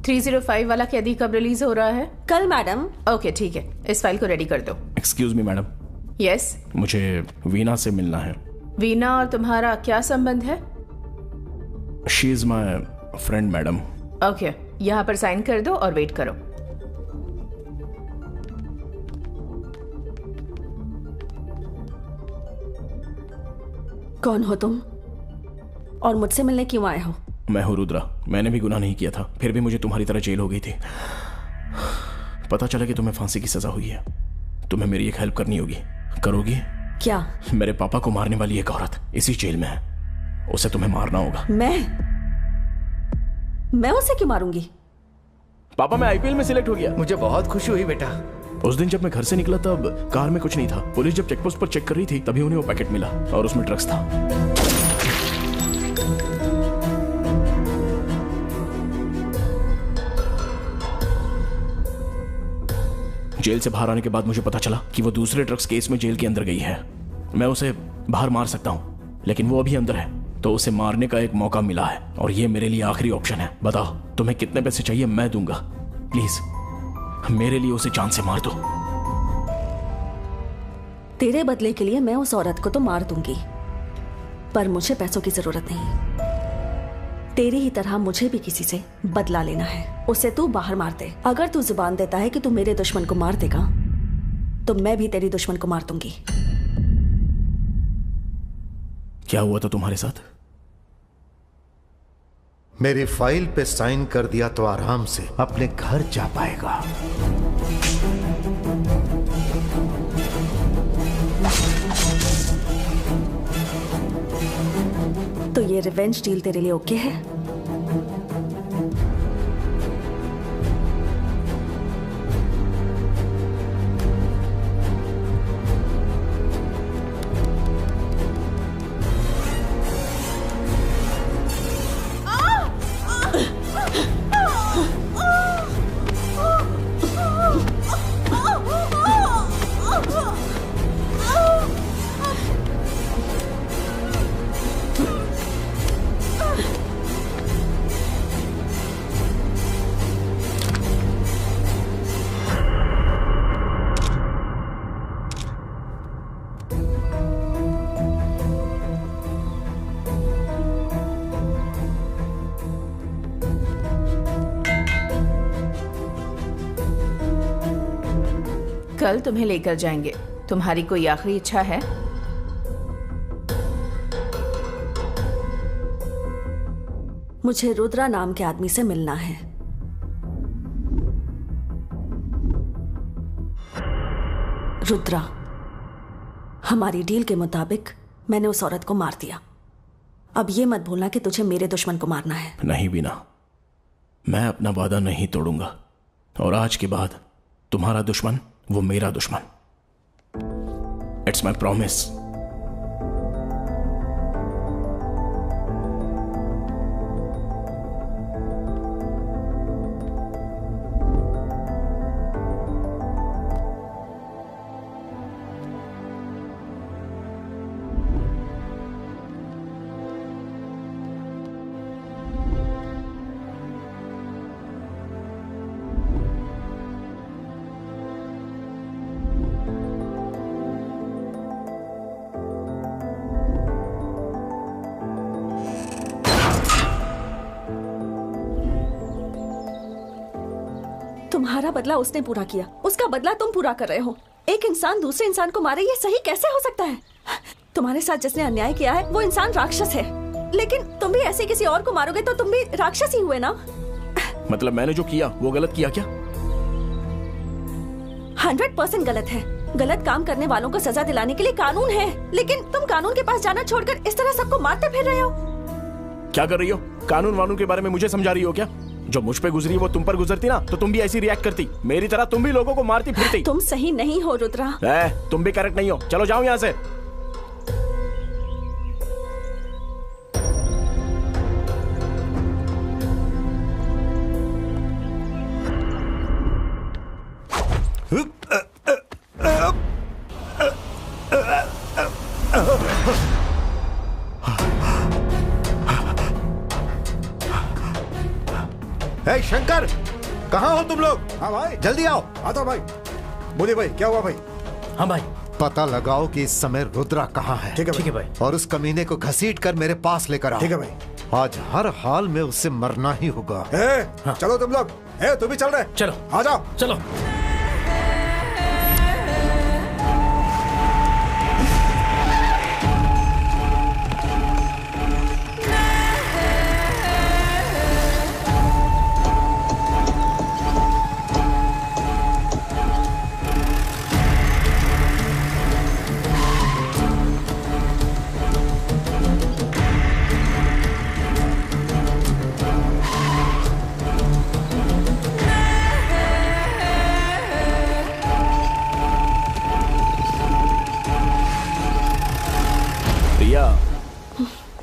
305 वाला कैदी कब रिलीज हो रहा है? कल मैडम। ओके ठीक है, इस फाइल को रेडी कर दो। Excuse me madam. यस। मुझे वीना से मिलना है। वीना और तुम्हारा क्या संबंध है? She is my friend madam. Okay, यहाँ पर साइन कर दो और वेट करो। कौन हो तुम और मुझसे मिलने क्यों आए हो? मैं हूँ रुद्रा। मैंने भी गुनाह नहीं किया था, फिर भी मुझे तुम्हारी तरह जेल हो गई थी। पता चला कि तुम्हें फांसी की सजा हुई है। तुम्हें मेरी एक हेल्प करनी होगी। करोगी? क्या? मेरे पापा को मारने वाली एक औरत इसी जेल में है, उसे तुम्हें मारना होगा। मैं उसे क्यों मारूंगी? पापा, मैं आईपीएल में सिलेक्ट हो गया। मुझे बहुत खुशी हुई बेटा। उस दिन जब मैं घर से निकला तब कार में कुछ नहीं था। पुलिस जब चेकपोस्ट पर चेक कर रही थी तभी उन्हें वो पैकेट मिला और उसमें ड्रग्स था। जेल से बाहर आने के बाद मुझे पता चला कि वो दूसरे ड्रग्स केस में जेल के अंदर गई है। मैं उसे बाहर मार सकता हूं, लेकिन वो अभी अंदर है, तो उसे मारने का एक मौका मिला है और ये मेरे लिए आखिरी ऑप्शन है। बताओ तुम्हें कितने पैसे चाहिए, मैं दूंगा। प्लीज मेरे लिए उसे जान से मार दो। तेरे बदले के लिए मैं उस औरत को तो मार दूंगी, पर मुझे पैसों की जरूरत नहीं। तेरी ही तरह मुझे भी किसी से बदला लेना है। उसे तू बाहर मार दे। अगर तू जुबान देता है कि तू मेरे दुश्मन को मार देगा, तो मैं भी तेरी दुश्मन को मार दूंगी। क्या हुआ था तुम्हारे साथ? मेरी फाइल पे साइन कर दिया तो आराम से अपने घर जा पाएगा। तो ये रिवेंज डील तेरे लिए ओके है? कल तुम्हें लेकर जाएंगे। तुम्हारी कोई आखिरी इच्छा है? मुझे रुद्रा नाम के आदमी से मिलना है। रुद्रा, हमारी डील के मुताबिक मैंने उस औरत को मार दिया। अब ये मत भूलना कि तुझे मेरे दुश्मन को मारना है। नहीं बीना, मैं अपना वादा नहीं तोड़ूंगा और आज के बाद तुम्हारा दुश्मन वो मेरा दुश्मन। It's my promise. तुम्हारा बदला उसने पूरा किया, उसका बदला तुम पूरा कर रहे हो। एक इंसान दूसरे इंसान को मारे, ये सही कैसे हो सकता है? तुम्हारे साथ जिसने अन्याय किया है वो इंसान राक्षस है, लेकिन तुम भी ऐसे किसी और को मारोगे तो तुम भी राक्षस ही हुए ना? मतलब मैंने जो किया वो गलत किया क्या? 100% गलत है। गलत काम करने वालों को सजा दिलाने के लिए कानून है, लेकिन तुम कानून के पास जाना छोड़कर इस तरह सबको मारते फिर रहे हो। क्या कर रही हो? कानून वानून के बारे में मुझे समझा रही हो क्या? जो मुझ पे गुजरी वो तुम पर गुजरती ना तो तुम भी ऐसी रिएक्ट करती। मेरी तरह तुम भी लोगों को मारती फिरती। तुम सही नहीं हो रुद्रा। तुम भी करेक्ट नहीं हो। चलो जाओ यहाँ से। ए शंकर, कहाँ हो तुम लोग? हाँ भाई, जल्दी आओ। आता भाई। बोलिए भाई, क्या हुआ भाई? हाँ भाई। पता लगाओ कि इस समय रुद्रा कहाँ है। ठीक है भाई। और उस कमीने को घसीट कर मेरे पास लेकर आओ। ठीक है भाई। आज हर हाल में उससे मरना ही होगा। चलो तुम लोग। तू भी चल रहे? चलो आ जाओ। चलो।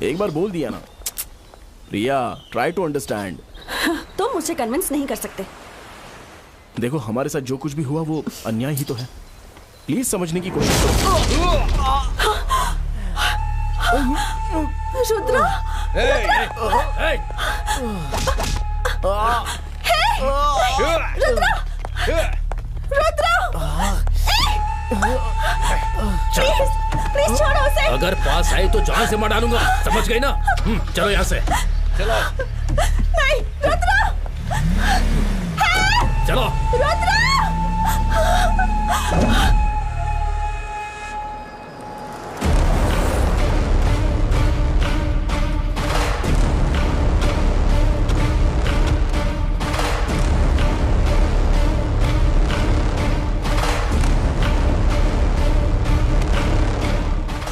एक बार बोल दिया ना। रिया, ट्राई टू अंडरस्टैंड। तुम मुझे कन्विंस नहीं कर सकते। देखो, हमारे साथ जो कुछ भी हुआ वो अन्याय ही तो है। प्लीज समझने की कोशिश करो। रुद्रा, प्लीज छोड़ो उसे। अगर पास आई तो जान से मार डालूंगा, समझ गई ना? चलो यहाँ से। चलो। नहीं, रुद्रा। चलो। रुद्रा।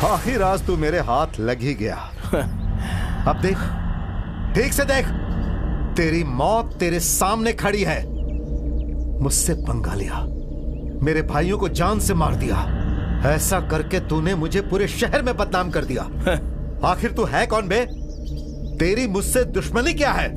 आखिर आज तू मेरे हाथ लग ही गया। अब देख, ठीक से देख, तेरी मौत तेरे सामने खड़ी है। मुझसे पंगा लिया, मेरे भाइयों को जान से मार दिया। ऐसा करके तूने मुझे पूरे शहर में बदनाम कर दिया। आखिर तू है कौन बे? तेरी मुझसे दुश्मनी क्या है?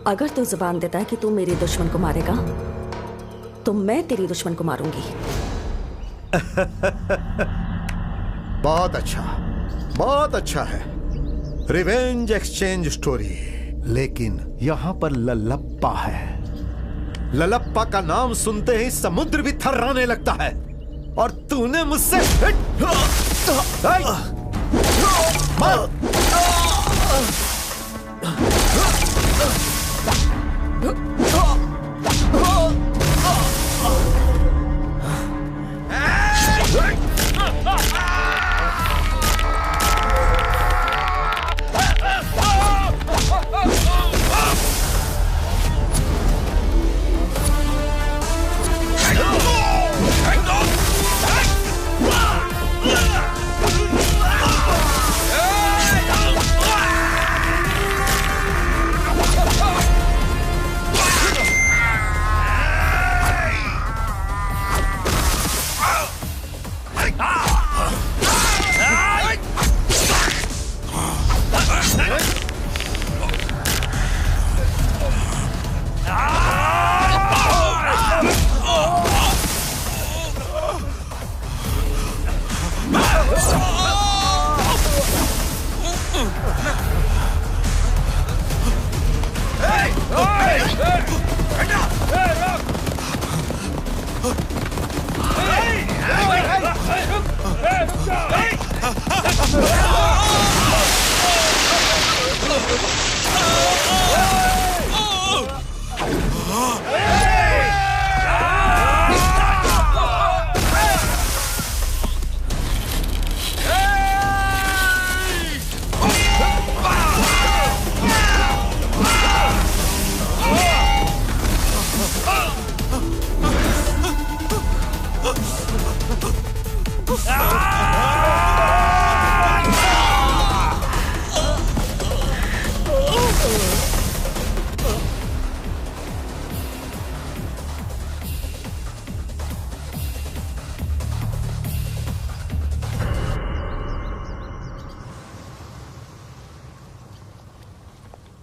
अगर तू जुबान देता है कि तू मेरे दुश्मन को मारेगा, तो मैं तेरी दुश्मन को मारूंगी। बहुत अच्छा है। Revenge exchange story. लेकिन यहां पर ललप्पा है। ललप्पा का नाम सुनते ही समुद्र भी थर्राने लगता है। और तूने मुझसे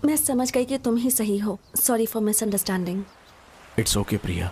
मैं समझ गई कि तुम ही सही हो। Sorry for misunderstanding. It's okay Priya.